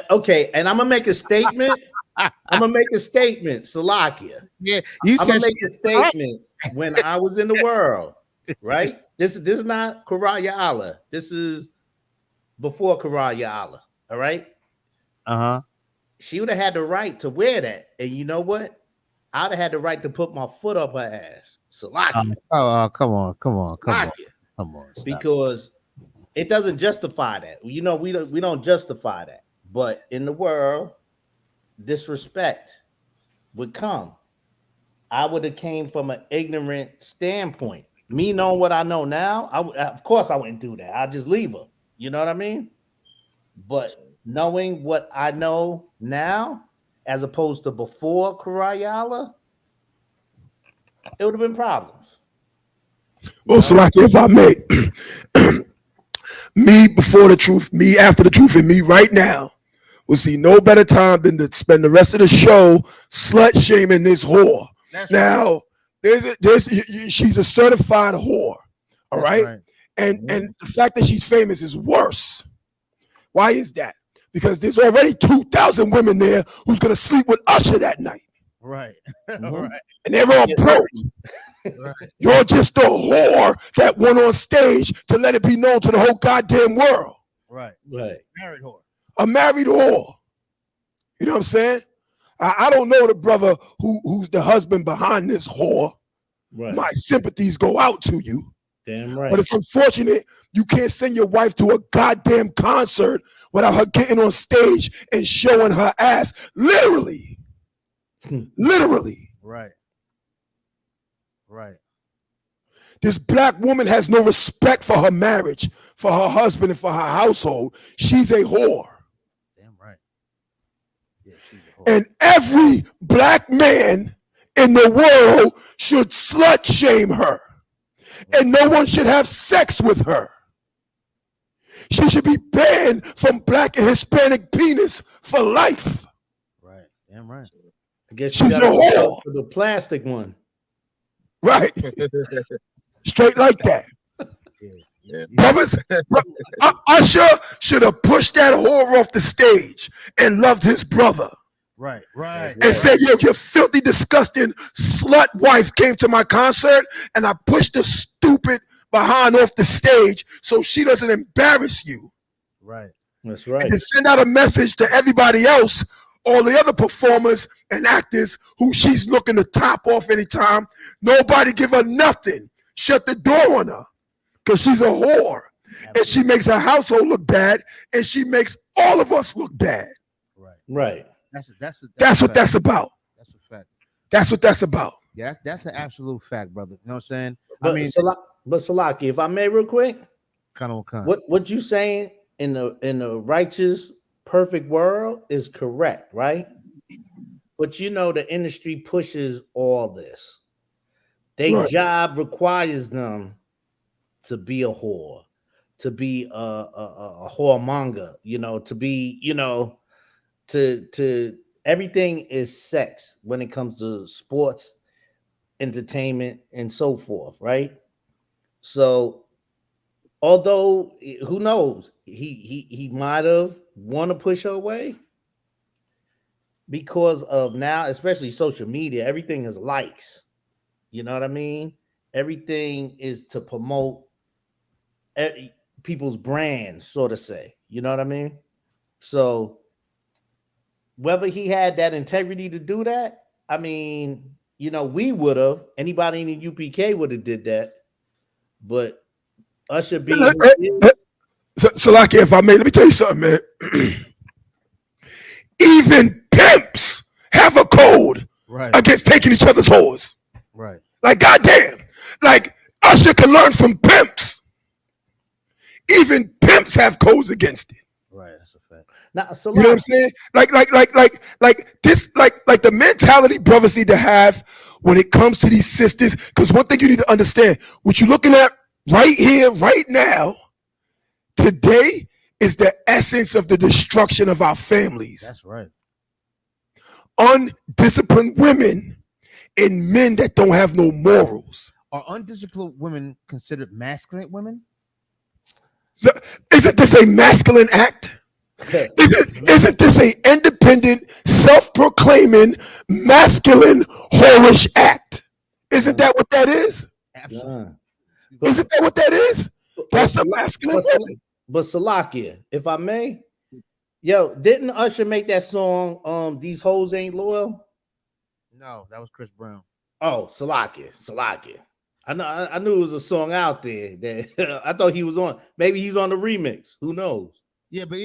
okay, and I'm gonna make a statement. Salakia. Yeah, you I'm gonna said make a statement. When I was in the world, right? This is not Karaya Allah. This is before Karaya Allah. All right. She would have had the right to wear that, and you know what? I'd have had the right to put my foot up her ass. Salakia. Come on. Salakia. Stop. Because it doesn't justify that. We don't justify that. But in the world, disrespect would come. I would have came from an ignorant standpoint. Me knowing what I know now, of course I wouldn't do that. I'd just leave her. You know what I mean? But knowing what I know now, as opposed to before Karayala, it would have been problems. Well, so like if I may, me before the truth, me after the truth, and me right now will see no better time than to spend the rest of the show slut shaming this whore. That's now, she's a certified whore, all right? And the fact that she's famous is worse. Why is that? Because there's already 2,000 women there who's gonna sleep with Usher that night. Right. Right. And they're all broke. Right. You're just a whore that went on stage to let it be known to the whole goddamn world. Right. Married whore. A married whore. You know what I'm saying? I don't know the brother who's the husband behind this whore. Right. My sympathies go out to you. Damn right. But it's unfortunate you can't send your wife to a goddamn concert without her getting on stage and showing her ass. Literally. Literally. Right. This black woman has no respect for her marriage, for her husband, and for her household. She's a whore. Damn right. Yeah, she's a whore. And every black man in the world should slut shame her. And no one should have sex with her. She should be banned from black and Hispanic penis for life. Right. Damn right. I guess She's you a got whore. the plastic one. Right. Straight like that. Yeah. Brothers, Usher should have pushed that whore off the stage and loved his brother. Right. And said, yo, your filthy, disgusting slut wife came to my concert and I pushed the stupid behind off the stage so she doesn't embarrass you. Right. That's right. And to send out a message to everybody else, all the other performers and actors who she's looking to top off anytime. Nobody give her nothing. Shut the door on her because she's a whore. Absolutely. And she makes her household look bad and she makes all of us look bad. Right. That's what that's about. That's a fact. That's what that's about. Yeah, that's an absolute fact, brother. You know what I'm saying? But Salaki, if I may, real quick, what you saying in the righteous, perfect world is correct, right? But you know the industry pushes all this. Their job requires them to be a whore, to be a whoremonger, to be, to everything is sex when it comes to sports, entertainment, and so forth, right? So, although who knows, he might have want to push her away because of now, especially social media, everything is likes. You know what I mean? Everything is to promote people's brands, so to say. You know what I mean? So whether he had that integrity to do that, I mean, you know, we would have. Anybody in the UPK would have did that. But Usher being who he is, So like, if I may, let me tell you something, man. Even pimps have a code Right. against taking each other's whores. Right. Like, goddamn. Like, Usher can learn from pimps. Even pimps have codes against it. Right. That's a fact. now, You know what I'm saying? Like this, like the mentality brothers need to have when it comes to these sisters. Because one thing you need to understand, what you're looking at right here, right now, today is the essence of the destruction of our families. That's right. Undisciplined women and men that don't have no morals. Are undisciplined women considered masculine women? So, isn't this a masculine act? Isn't this a independent, self-proclaiming, masculine, whorish act? Isn't that what that is? Absolutely. Isn't that what that is? That's a masculine woman. But Salakia, if I may, yo, didn't Usher make that song? These hoes ain't loyal. No, that was Chris Brown. Oh, Salakia. I knew it was a song out there that I thought he was on. Maybe he's on the remix. Who knows? Yeah, but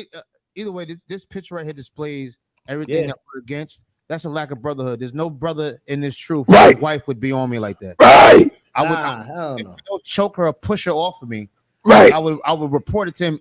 either way, this picture right here displays everything that we're against. That's a lack of brotherhood. There's no brother in this truth. Right. My wife would be on me like that. Right. Hell If no. I don't choke her or push her off of me, Right. I would report it to him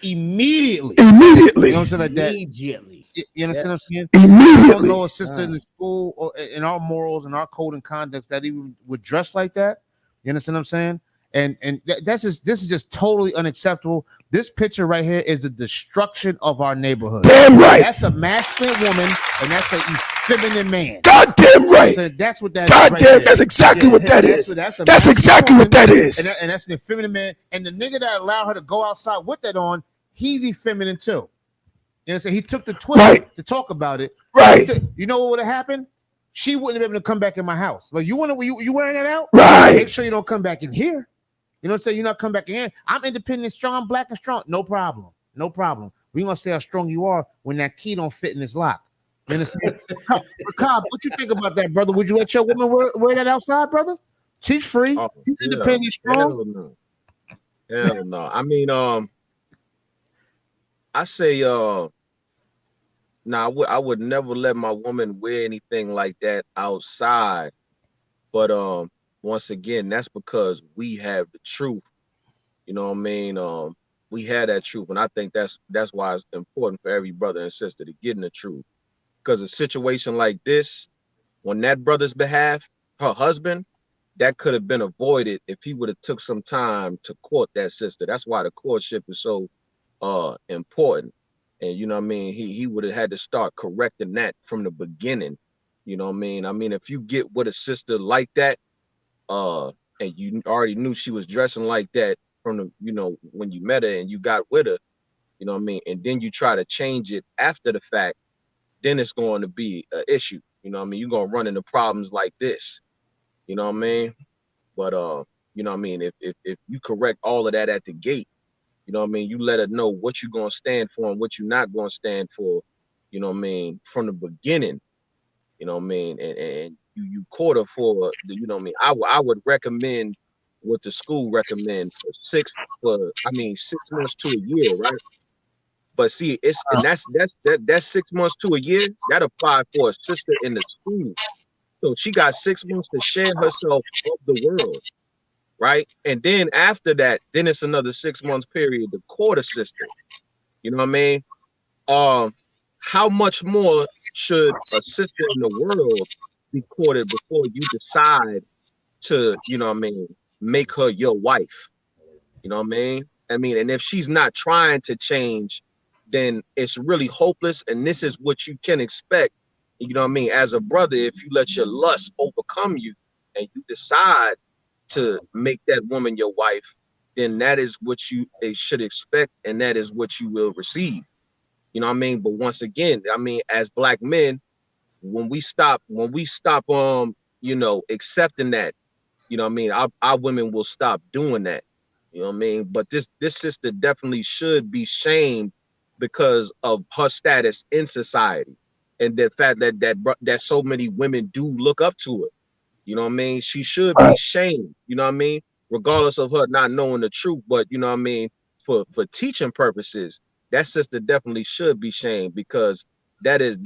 immediately. Immediately. You know what I'm saying? Like that. Immediately. You understand what I'm saying? I Immediately. don't know a sister in the school or in our morals and our code and conduct that even would dress like that. You understand what I'm saying? And this is just totally unacceptable. This picture right here is the destruction of our neighborhood. Damn right. That's a masculine woman and that's an effeminate man. Goddamn right. So that's what that is. Goddamn, right there. that's exactly what that is. That's That's exactly what that is. And that's an effeminate man. And the nigga that allowed her to go outside with that on, he's effeminate too. You know what I'm saying? He took the Twitter Right. to talk about it. Right. You know what would have happened? She wouldn't have been able to come back in my house. Like, you want to, you wearing that out? Right. Make sure you don't come back in here. You know what I'm saying? You're not coming back in. I'm independent and strong, black and strong. No problem. No problem. We gonna see how strong you are when that key don't fit in this lock. You understand? Cobb, what you think about that, brother? Would you let your woman wear that outside, brother? She's free. Oh, She's independent and strong. Hell no. Hell no. I mean, I say, I would never let my woman wear anything like that outside. But once again, that's because we have the truth. You know what I mean? We had that truth, and I think that's why it's important for every brother and sister to get in the truth. Because a situation like this, on that brother's behalf, her husband, that could have been avoided if he would have took some time to court that sister. That's why the courtship is so important. And you know what I mean? He would have had to start correcting that from the beginning. You know what I mean? I mean, if you get with a sister like that, and you already knew she was dressing like that from the, you know, when you met her and you got with her, you know what I mean? And then you try to change it after the fact, then it's going to be an issue. You know what I mean? You're going to run into problems like this. You know what I mean? But, you know what I mean? If you correct all of that at the gate, you know what I mean? You let her know what you're going to stand for and what you're not going to stand for, you know what I mean? From the beginning, you know what I mean? And you court her for the, you know what I mean? I would recommend what the school recommend for 6 months to a year, right? But see, that's 6 months to a year. That applies for a sister in the school. So she got 6 months to share herself of the world, right? And then after that, then it's another 6 months period to court a sister. You know what I mean? How much more should a sister in the world be courted before you decide to, you know what I mean, make her your wife? You know what I mean? And if she's not trying to change, then it's really hopeless. And this is what you can expect, you know what I mean, as a brother, if you let your lust overcome you and you decide to make that woman your wife, then that is what they should expect, and that is what you will receive. You know what I mean? But once again, I mean, as black men, when we stop, you know, accepting that, you know what I mean, our women will stop doing that. You know what I mean? But this sister definitely should be shamed because of her status in society and the fact that so many women do look up to her. You know what I mean? She should be shamed. You know what I mean? Regardless of her not knowing the truth, but you know what I mean? For teaching purposes, that sister definitely should be shamed because that is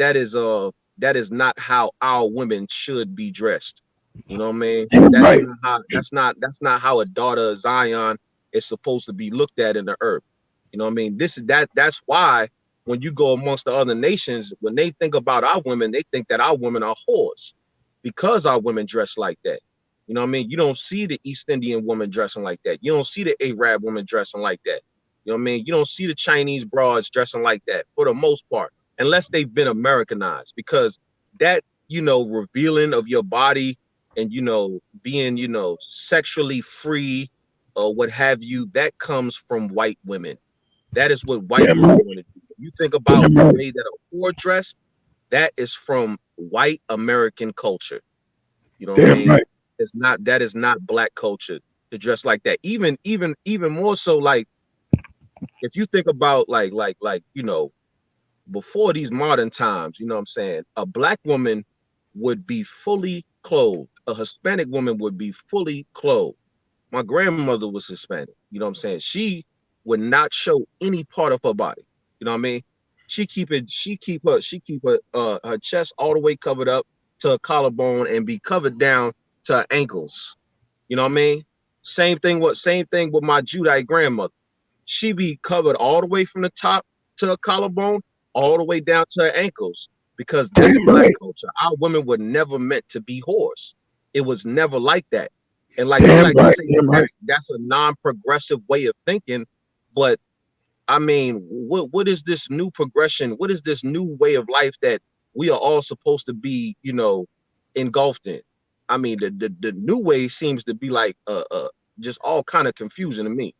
not how our women should be dressed. You know what I mean? Right. That's not how a daughter of Zion is supposed to be looked at in the earth. You know what I mean? That's why when you go amongst the other nations, when they think about our women, they think that our women are whores because our women dress like that. You know what I mean? You don't see the East Indian woman dressing like that. You don't see the Arab woman dressing like that. You know what I mean? You don't see the Chinese broads dressing like that for the most part, unless they've been Americanized, because that, revealing of your body and, being, sexually free or what have you, that comes from white women. That is what white women want to do. You think about the way that a whore dressed, that is from white American culture. You know what I mean? Right. That is not black culture to dress like that. Even more so, like if you think about like before these modern times, you know what I'm saying? A black woman would be fully clothed. A Hispanic woman would be fully clothed. My grandmother was Hispanic. You know what I'm saying? She would not show any part of her body. You know what I mean? She keep her chest all the way covered up to her collarbone and be covered down to her ankles. You know what I mean? Same thing with my Judite grandmother. She be covered all the way from the top to her collarbone, all the way down to her ankles, because that's black culture. Our women were never meant to be whores. It was never like that. And like you like to say, that's a non-progressive way of thinking. But I mean, what is this new progression? What is this new way of life that we are all supposed to be, engulfed in? I mean, the new way seems to be like just all kind of confusing to me.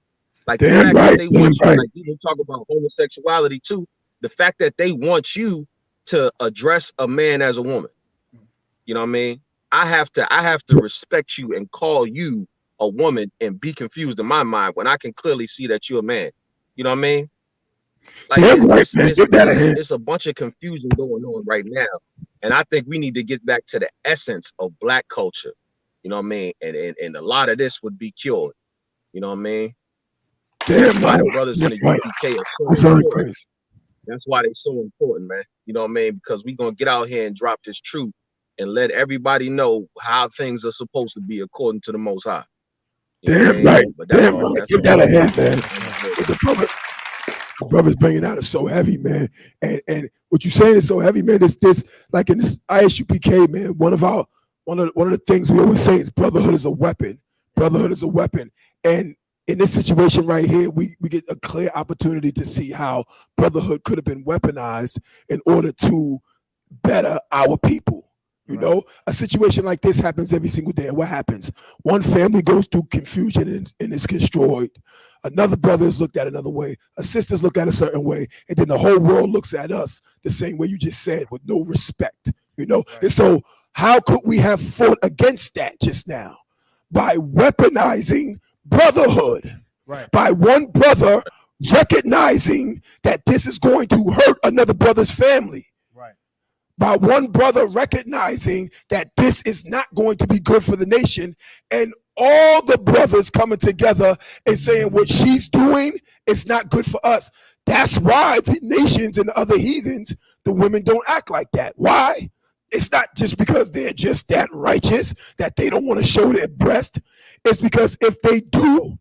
Like the fact that they want you, like you talk about homosexuality too, the fact that they want you to address a man as a woman. You know what I mean? I have to respect you and call you a woman and be confused in my mind when I can clearly see that you're a man. You know what I mean? Like it's a bunch of confusion going on right now. And I think we need to get back to the essence of black culture. You know what I mean? And a lot of this would be cured. You know what I mean? That's why the brothers in the UPK are so important. That's why they're so important, man. You know what I mean? Because we're gonna get out here and drop this truth and let everybody know how things are supposed to be according to the Most High. Damn right. Damn right. Get that ahead, man. The brother's bringing out is so heavy, man. And what you're saying is so heavy, man. This like in this ISUPK, man. One of the things we always say is brotherhood is a weapon. Brotherhood is a weapon. And in this situation right here, we get a clear opportunity to see how brotherhood could have been weaponized in order to better our people. You know, a situation like this happens every single day. And what happens? One family goes through confusion and is destroyed. Another brother is looked at another way. A sister's looked at a certain way. And then the whole world looks at us the same way you just said, with no respect. You know, and so how could we have fought against that just now? By weaponizing brotherhood. Right. By one brother recognizing that this is going to hurt another brother's family. By one brother recognizing that this is not going to be good for the nation, and all the brothers coming together and saying what she's doing is not good for us. That's why the nations and the other heathens, the women don't act like that. Why? It's not just because they're just that righteous that they don't want to show their breast. It's because if they do,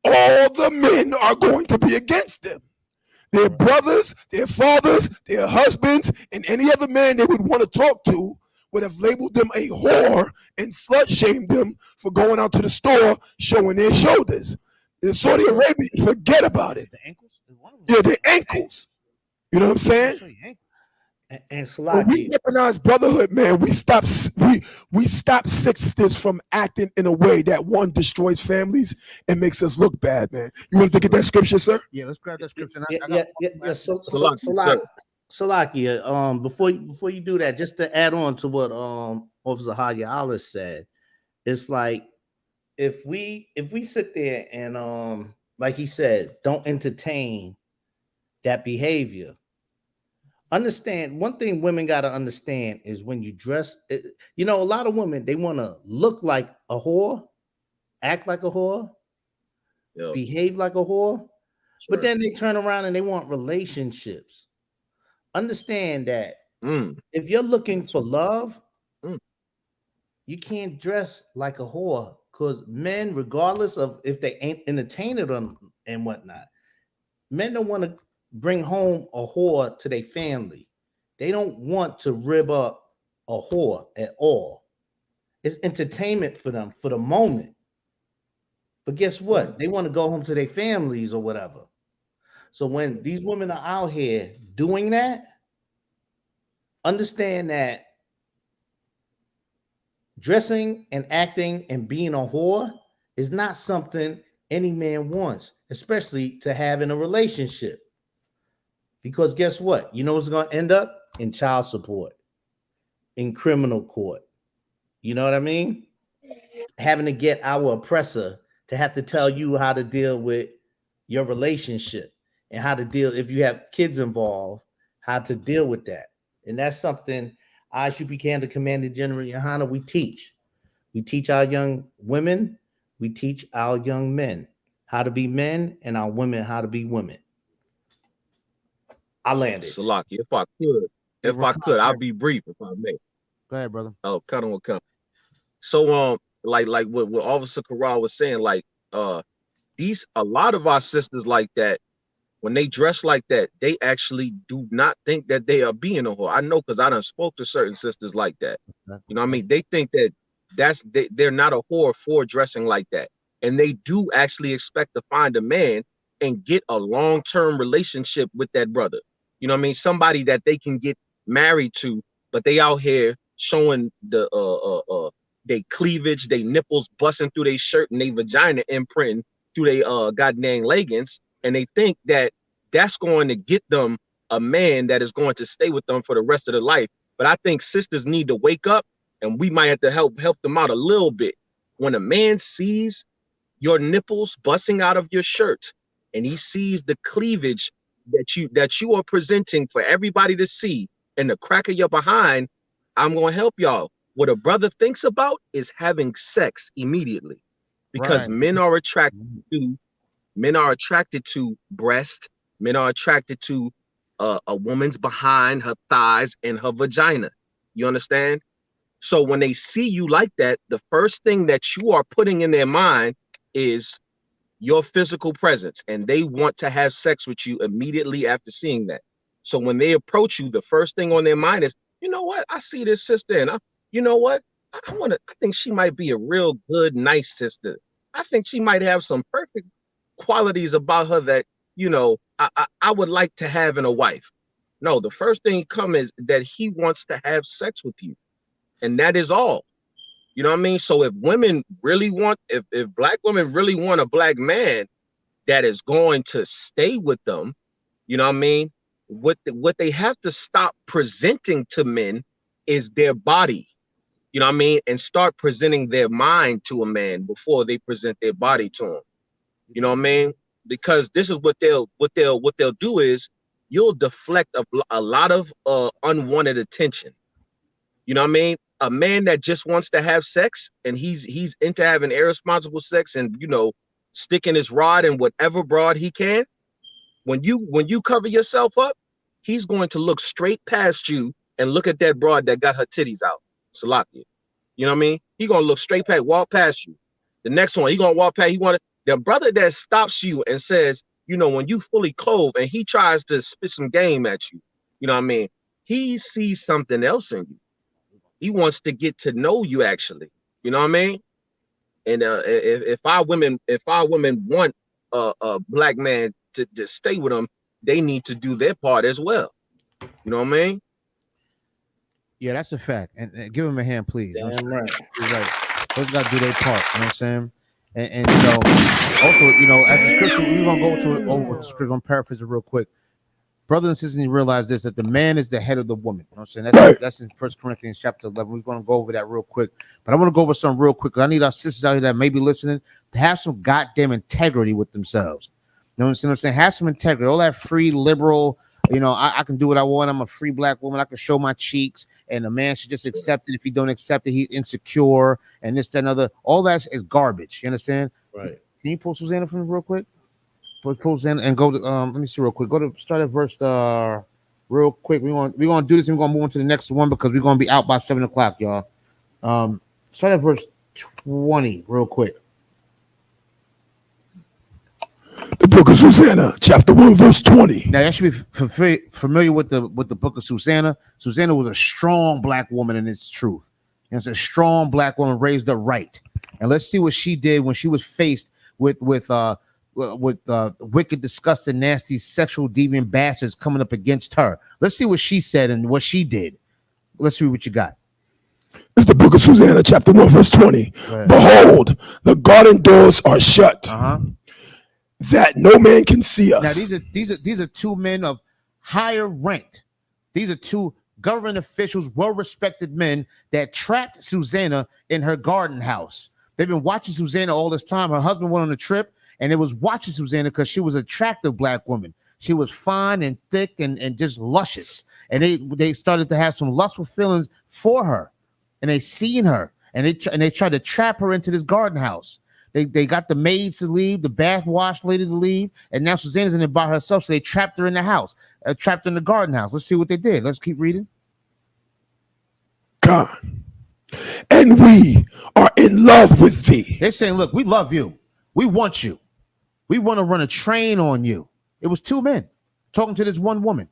all the men are going to be against them. Their brothers, their fathers, their husbands, and any other man they would want to talk to would have labeled them a whore and slut-shamed them for going out to the store showing their shoulders. In Saudi Arabia, forget about it. The ankles? Yeah, the ankles. You know what I'm saying? And when we weaponize brotherhood, man, we stop sisters from acting in a way that one destroys families and makes us look bad, man. You want to get that scripture, sir? Yeah, let's grab that scripture. Salakia, before you do that, just to add on to what Officer Haya Allah said, it's like if we sit there and like he said, don't entertain that behavior. Understand one thing women got to understand is when you dress, you know, a lot of women, they want to look like a whore, act like a whore, Yo, behave like a whore, but sure. then they turn around and they want relationships. Understand that if you're looking for love, you can't dress like a whore, because men, regardless of if they ain't entertaining them and whatnot, men don't want to bring home a whore to their family. They don't want to rib up a whore at all. It's entertainment for them for the moment. But guess what? They want to go home to their families or whatever. So when these women are out here doing that, understand that dressing and acting and being a whore is not something any man wants, especially to have in a relationship. Because guess what? You know what's going to end up? In child support, in criminal court. You know what I mean? Having to get our oppressor to have to tell you how to deal with your relationship and how to deal, if you have kids involved, how to deal with that. And that's something I should be the Commander General Yohana, we teach. We teach our young women, we teach our young men how to be men, and our women how to be women. I landed. Salaki, if I could, I'll be brief if I may. Go ahead, brother. Oh, cut on, come. So, like what Officer Corral was saying, like, a lot of our sisters like that, when they dress like that, they actually do not think that they are being a whore. I know, because I done spoke to certain sisters like that. You know what I mean? They think that they're not a whore for dressing like that. And they do actually expect to find a man and get a long-term relationship with that brother. You know what I mean? Somebody that they can get married to, but they out here showing they cleavage, they nipples busting through their shirt and they vagina imprinting through their goddamn leggings, and they think that that's going to get them a man that is going to stay with them for the rest of their life. But I think sisters need to wake up, and we might have to help them out a little bit. When a man sees your nipples busting out of your shirt and he sees the cleavage that you are presenting for everybody to see and the crack of your behind, I'm going to help y'all. What a brother thinks about is having sex immediately, because men are attracted to breast, men are attracted to a woman's behind, her thighs, and her vagina. You understand? So when they see you like that, the first thing that you are putting in their mind is your physical presence, and they want to have sex with you immediately after seeing that. So when they approach you, the first thing on their mind is, you know what? I see this sister, and you know what? I think she might be a real good, nice sister. I think she might have some perfect qualities about her that, you know, I would like to have in a wife. No, the first thing come is that he wants to have sex with you. And that is all. You know what I mean? So if women really want, if black women really want a black man that is going to stay with them, you know what I mean? What they have to stop presenting to men is their body. You know what I mean? And start presenting their mind to a man before they present their body to him. You know what I mean? Because this is what they'll do is you'll deflect a lot of unwanted attention. You know what I mean? A man that just wants to have sex and he's into having irresponsible sex and, you know, sticking his rod in whatever broad he can. When you cover yourself up, he's going to look straight past you and look at that broad that got her titties out. Salakia. You know what I mean? He gonna look straight past, walk past you. The next one, he gonna walk past. The brother that stops you and says, you know, when you fully clothed and he tries to spit some game at you, you know what I mean? He sees something else in you. He wants to get to know you actually. You know what I mean? And if our women want a black man to stay with them, they need to do their part as well. You know what I mean? Yeah, that's a fact. And give him a hand, please. Damn right. Right. Those got to do their part. You know what I'm saying? And so, also, you know, as the scripture, we're going to go over the scripture. I'm paraphrasing real quick. brothers and sisters, you realize this, that the man is the head of the woman. You know what I'm saying? Right. That's in 1 Corinthians chapter 11. We're going to go over that real quick. But I want to go over something real quick. I need our sisters out here that may be listening to have some goddamn integrity with themselves. You know what I'm saying? Have some integrity. All that free liberal, I can do what I want. I'm a free black woman. I can show my cheeks, and a man should just accept it. If he don't accept it, he's insecure, and this, that, and other. All that is garbage. You understand? Right. Can you pull Susanna from real quick? Pull Susanna and go to let me see real quick. Go to start at verse real quick. We're gonna do this and we're gonna move on to the next one because we're gonna be out by 7 o'clock, y'all. Start at verse 20 real quick. The book of Susanna, chapter 1, verse 20. Now, you should be familiar with the book of Susanna. Susanna was a strong black woman in its truth. And it's a strong black woman raised up right. And let's see what she did when she was faced with wicked, disgusting, nasty, sexual deviant bastards coming up against her. Let's see what she said and what she did. Let's see what you got. It's the book of Susanna, chapter 1, verse 20. Behold, the garden doors are shut, that no man can see us. Now, these are two men of higher rank. These are two government officials, well-respected men that trapped Susanna in her garden house. They've been watching Susanna all this time. Her husband went on a trip, and it was watching Susanna because she was an attractive black woman. She was fine and thick and just luscious. And they started to have some lustful feelings for her. And they seen her. And they tried to trap her into this garden house. They got the maids to leave, the bath wash lady to leave, and now Susanna's in it by herself, so they trapped her in the house, trapped her in the garden house. Let's see what they did. Let's keep reading. God, and we are in love with thee. They're saying, look, we love you. We want you. We want to run a train on you. It was two men talking to this one woman.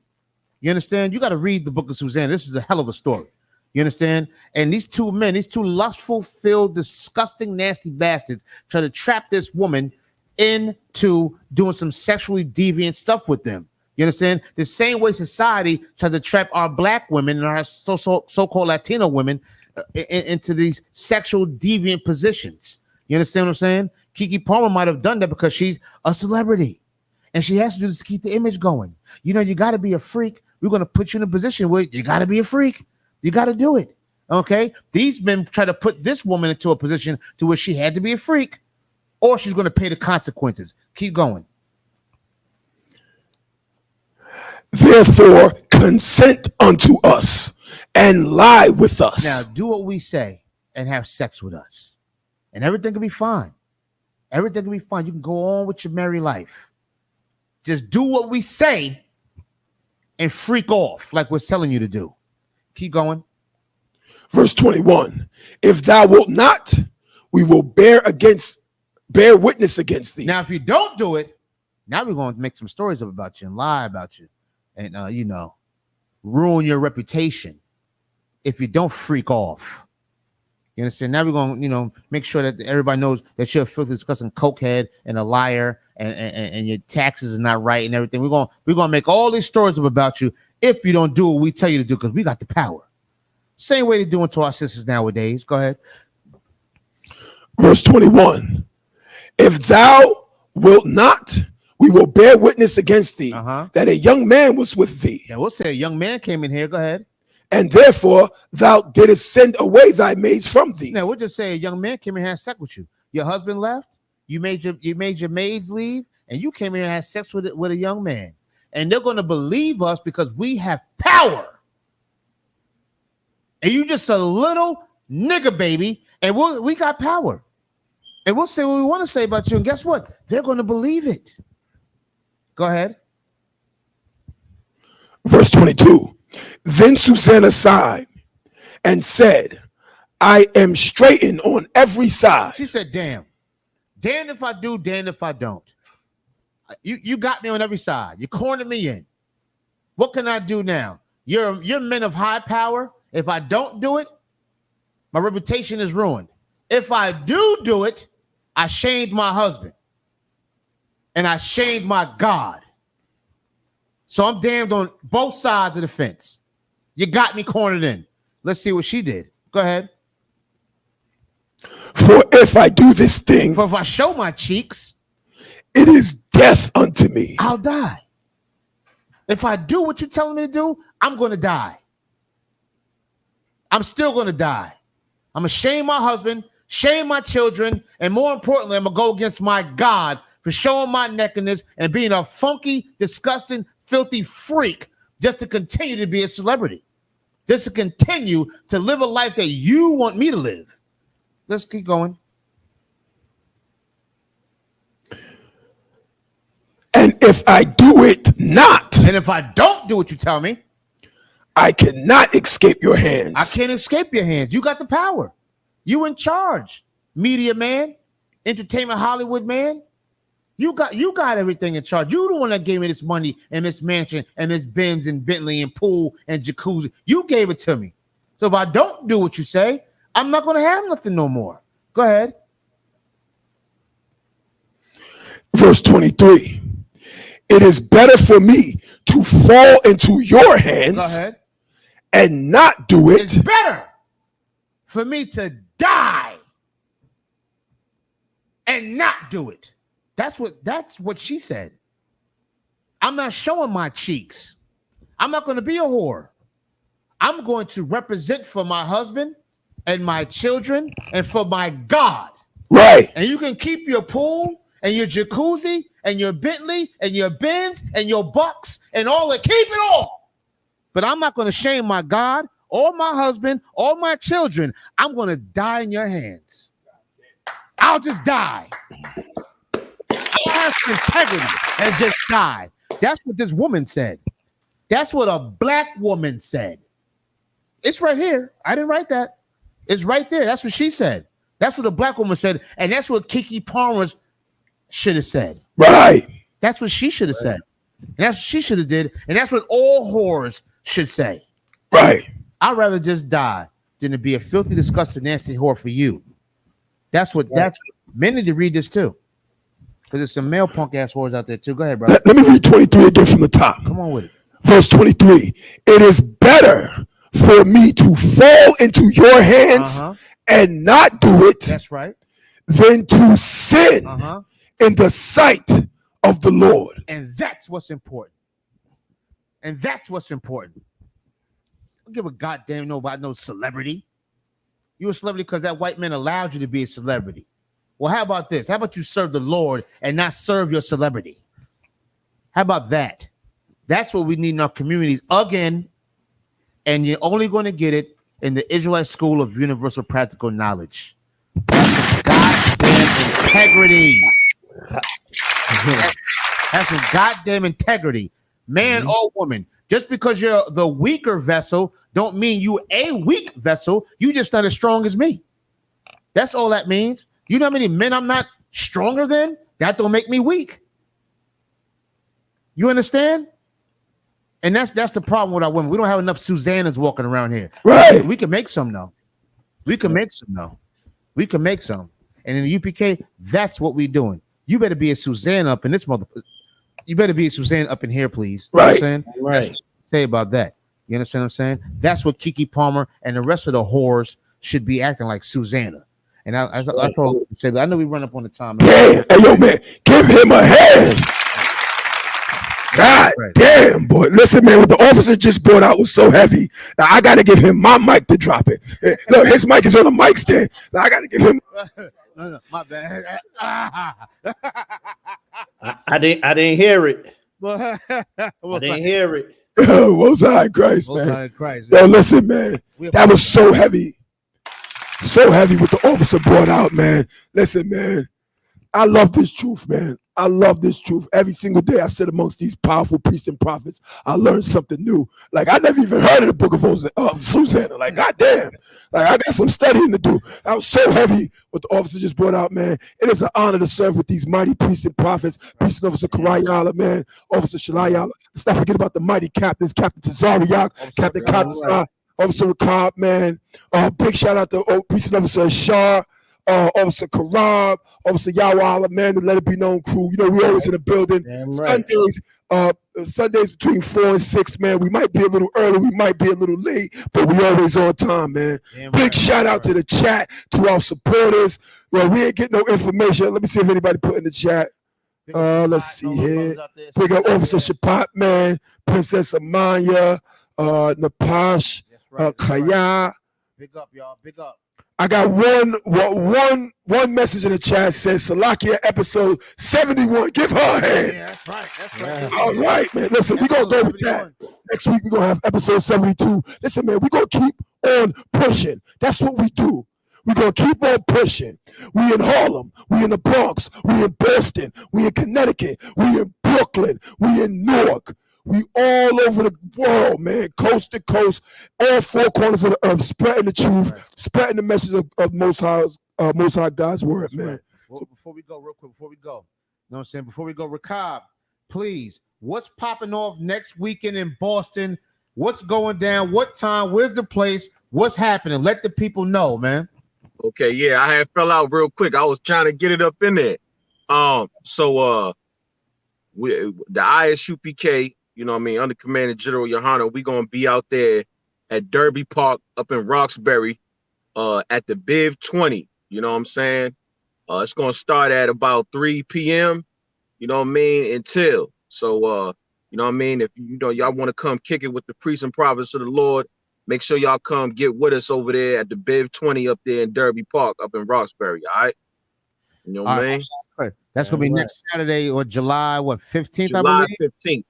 You understand? You got to read the book of Susanna. This is a hell of a story. You understand? And these two men, these two lustful, filled, disgusting, nasty bastards try to trap this woman into doing some sexually deviant stuff with them. You understand? The same way society tries to trap our black women and our so-called Latino women into these sexual deviant positions. You understand what I'm saying? Keke Palmer might have done that because she's a celebrity. And she has to do this to keep the image going. You got to be a freak. We're going to put you in a position where you got to be a freak. You got to do it. Okay? These men try to put this woman into a position to where she had to be a freak or she's going to pay the consequences. Keep going. Therefore, consent unto us and lie with us. Now, do what we say and have sex with us. And everything will be fine. Everything will be fine. You can go on with your merry life. Just do what we say and freak off like we're telling you to do. Keep going. Verse 21. If thou wilt not, we will bear witness against thee. Now, if you don't do it, now we're going to make some stories up about you and lie about you and, ruin your reputation if you don't freak off. You understand? Now we're going to, make sure that everybody knows that you're a filthy, disgusting cokehead and a liar and your taxes is not right and everything. We're going to make all these stories up about you if you don't do what we tell you to do because we got the power. Same way they're doing to our sisters nowadays. Go ahead. Verse 21. If thou wilt not, we will bear witness against thee that a young man was with thee. Yeah, we'll say a young man came in here. Go ahead. And therefore thou didst send away thy maids from thee. Now we'll just say a young man came in and had sex with you. Your husband left. You made your maids leave, and you came in and had sex with a young man. And they're going to believe us because we have power. And you just a little nigga baby, and we got power. And we'll say what we want to say about you. And guess what? They're going to believe it. Go ahead. Verse 22. Then Susanna sighed and said, I am straitened on every side. She said, damn. Damn if I do, damn if I don't. You got me on every side. You cornered me in. What can I do now? You're men of high power. If I don't do it, my reputation is ruined. If I do it, I shamed my husband. And I shamed my God. So I'm damned on both sides of the fence. You got me cornered in. Let's see what she did. Go ahead. For if I do this thing, for if I show my cheeks, it is death unto me. I'll die. If I do what you're telling me to do, I'm going to die. I'm still going to die. I'm going to shame my husband, shame my children, and more importantly, I'm going to go against my God for showing my nakedness and being a funky, disgusting, filthy freak just to continue to be a celebrity, just to continue to live a life that you want me to live. Let's keep going. And if I do it not, And if I don't do what you tell me, I cannot escape your hands. I can't escape your hands. You got the power. You in charge. Media man, entertainment Hollywood man. You got everything in charge. You the one that gave me this money and this mansion and this Benz and Bentley and pool and jacuzzi. You gave it to me. So if I don't do what you say, I'm not going to have nothing no more. Go ahead. Verse 23. It is better for me to fall into your Go hands ahead. and not do It's it better for me to die and not do it. That's what she said. I'm not showing my cheeks. I'm not going to be a whore. I'm going to represent for my husband and my children and for my God. right. And you can keep your pool and your jacuzzi and your Bentley and your Benz and your Bucks and all that. Keep it all. But I'm not going to shame my God or my husband or my children. I'm going to die in your hands. I'll just die. I'll have some integrity and just die. That's what this woman said. That's what a black woman said. It's right here. I didn't write that. It's right there. That's what she said. That's what a black woman said. And that's what Keke Palmer should have said. Right. That's what she should have said. And that's what she should have did. And that's what all whores should say. Right. I'd rather just die than to be a filthy, disgusting, nasty whore for you. That's what men need to read this too. Because there's some male punk ass whores out there too. Go ahead, brother. Let me read 23 again from the top. Come on with it. Verse 23. It is better for me to fall into your hands and not do it That's right. than to sin in the sight of the Lord. And that's what's important. And that's what's important. Don't give a goddamn no about no celebrity. You're a celebrity because that white man allowed you to be a celebrity. Well, how about this? How about you serve the Lord and not serve your celebrity? How about that? That's what we need in our communities again. And you're only going to get it in the Israelite School of Universal Practical Knowledge. That's goddamn integrity. That's some goddamn integrity. Man or woman. Just because you're the weaker vessel don't mean you a weak vessel. You just not as strong as me. That's all that means. You know how many men I'm not stronger than? That don't make me weak. You understand? And that's the problem with our women. We don't have enough Susannas walking around here. Right. We can make some though. We can make some though. We can make some. And in the UPK, that's what we're doing. You better be a Susanna up in this mother. You better be a Susanna up in here, please. You know what I'm saying? Right. That's what I say about that. You understand what I'm saying? That's what Keke Palmer and the rest of the whores should be acting like Susanna. And I said, I know we run up on the time. Damn. Hey, yo, man, give him a hand. God damn, boy. Listen, man, what the officer just brought out was so heavy. Now, I got to give him my mic to drop it. Look, his mic is on the mic stand. Now, I got to give him. No, my bad. I didn't hear it. I didn't hear it. Most High Christ, Most man. High Christ. Yo, listen, man. That was so heavy. So heavy what the officer brought out, man. Listen, man. I love this truth, man. I love this truth. Every single day I sit amongst these powerful priests and prophets. I learn something new. Like, I never even heard of the book of Susanna. Like, goddamn. Like, I got some studying to do. That was so heavy what the officer just brought out, man. It is an honor to serve with these mighty priests and prophets. Priest and Officer Karayala, man. Officer Shalayala. Let's not forget about the mighty captains, Captain Tazariak, Captain Katsai, Officer Rakab, man. Big shout out to Priest and Officer Shah. Officer Karab, Officer Yawala, man, the Let It Be Known crew. You know, we always in the building. Sundays between 4 and 6, man. We might be a little early, we might be a little late, but we always on time, man. Big shout out to the chat, to our supporters. Well, we ain't getting no information. Let me see if anybody put in the chat. Let's see here. Big up Officer Shapat, man. Princess Amaya, Napash, Kaya. Big up, y'all. Big up. I got one message in the chat says Salakia episode 71. Give her a hand. Yeah, that's right. That's right. All right, man. Listen, we're gonna go with that. Next week we're gonna have episode 72. Listen, man, we're gonna keep on pushing. That's what we do. We're gonna keep on pushing. We in Harlem, we in the Bronx, we in Boston, we in Connecticut, we in Brooklyn, we in Newark. We all over the world, man, coast to coast, all four corners of the earth, spreading the truth, spreading the message of Most High God's word, That's man. right. Well, before we go, real quick, you know what I'm saying? Before we go, Rakab, please, what's popping off next weekend in Boston? What's going down? What time? Where's the place? What's happening? Let the people know, man. Okay, yeah, I had fell out real quick. I was trying to get it up in there. We the ISUPK, you know what I mean, under Commander General Yohana, we gonna be out there at Derby Park up in Roxbury, at the Biv 20. You know what I'm saying? It's gonna start at about 3 p.m. You know what I mean, until so you know what I mean. If y'all want to come kick it with the priests and prophets of the Lord, make sure y'all come get with us over there at the Biv 20 up there in Derby Park up in Roxbury. All right. You know what I mean? That's gonna be next Saturday or July 15th. July 15th.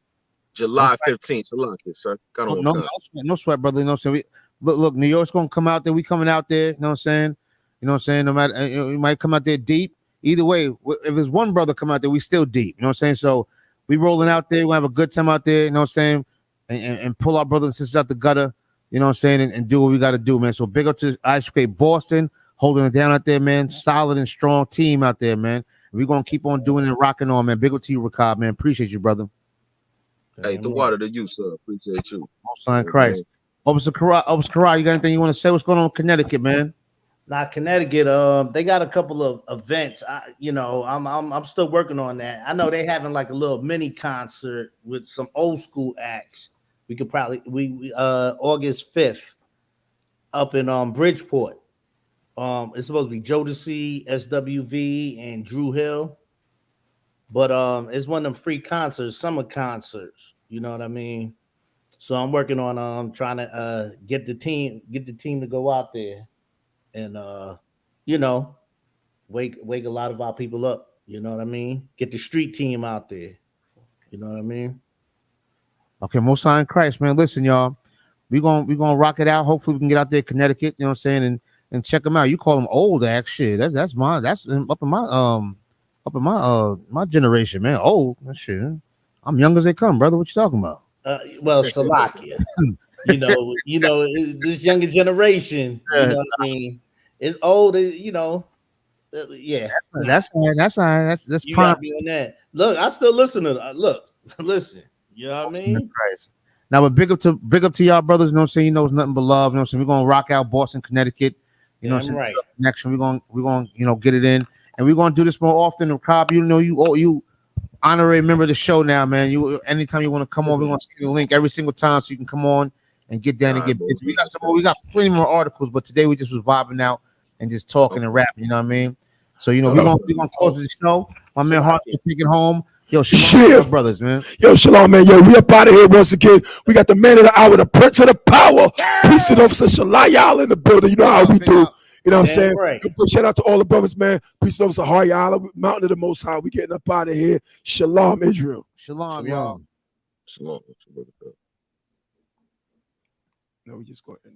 July 15th. So look, sir. No sweat, brother. You know what I'm saying? Look, New York's gonna come out there. We coming out there. You know what I'm saying? You know what I'm saying? No matter, you might come out there deep. Either way, if there's one brother come out there, we still deep. You know what I'm saying? So we rolling out there. We have a good time out there. You know what I'm saying? And pull our brothers and sisters out the gutter. You know what I'm saying? And do what we got to do, man. So big up to ISUPK Boston, holding it down out there, man. Solid and strong team out there, man. We're gonna keep on doing it and rocking on, man. Big up to you, Rakab, man. Appreciate you, brother. Hey, the water to you, sir. Appreciate you. Most High Christ. Officer Karai, you got anything you want to say? What's going on in Connecticut, man? Now, Connecticut, they got a couple of events. I'm still working on that. I know they having like a little mini concert with some old school acts. We could probably August 5th up in Bridgeport. It's supposed to be Jodeci, SWV, and Drew Hill. But it's one of them free concerts, summer concerts. You know what I mean? So I'm working on trying to get the team to go out there and wake a lot of our people up. You know what I mean? Get the street team out there. You know what I mean? Okay, Most High in Christ, man. Listen, y'all, we gonna rock it out. Hopefully, we can get out there, Connecticut. You know what I'm saying, and check them out. You call them old act shit. That's up in my generation, man. Old shit. I'm young as they come, brother. What you talking about? Well, Salakia. you know, this younger generation. You know what I mean? It's old. Yeah. That's you prime. gotta be on that. Look, I still listen to. Listen. You know what I mean? Now, but big up to y'all brothers. You know what I'm saying? You know it's nothing but love. You know what I'm saying? We're gonna rock out Boston, Connecticut. You know what I'm saying? Right. Connection. We're gonna get it in, and we're gonna do this more often. Cobb, you honorary member of the show now, man. You anytime you want to come on, we're gonna send you a link every single time so you can come on and get down and get busy. We got plenty more articles, but today we just was vibing out and just talking and rapping. You know what I mean? So we're gonna close the show. My man Hart is taking home. Yo, shalom, brothers, man. Yo, shalom, man. Yo, we up out of here once again. We got the man of the hour, the prince of the power. Peace and officer Shalayal in the building. You know how we do. You know what I'm saying? Right. Shout out to all the brothers, man. Peace and officer Haryala, Mountain of the Most High. We getting up out of here. Shalom, Israel. Shalom, y'all. Shalom. No, we just go end it.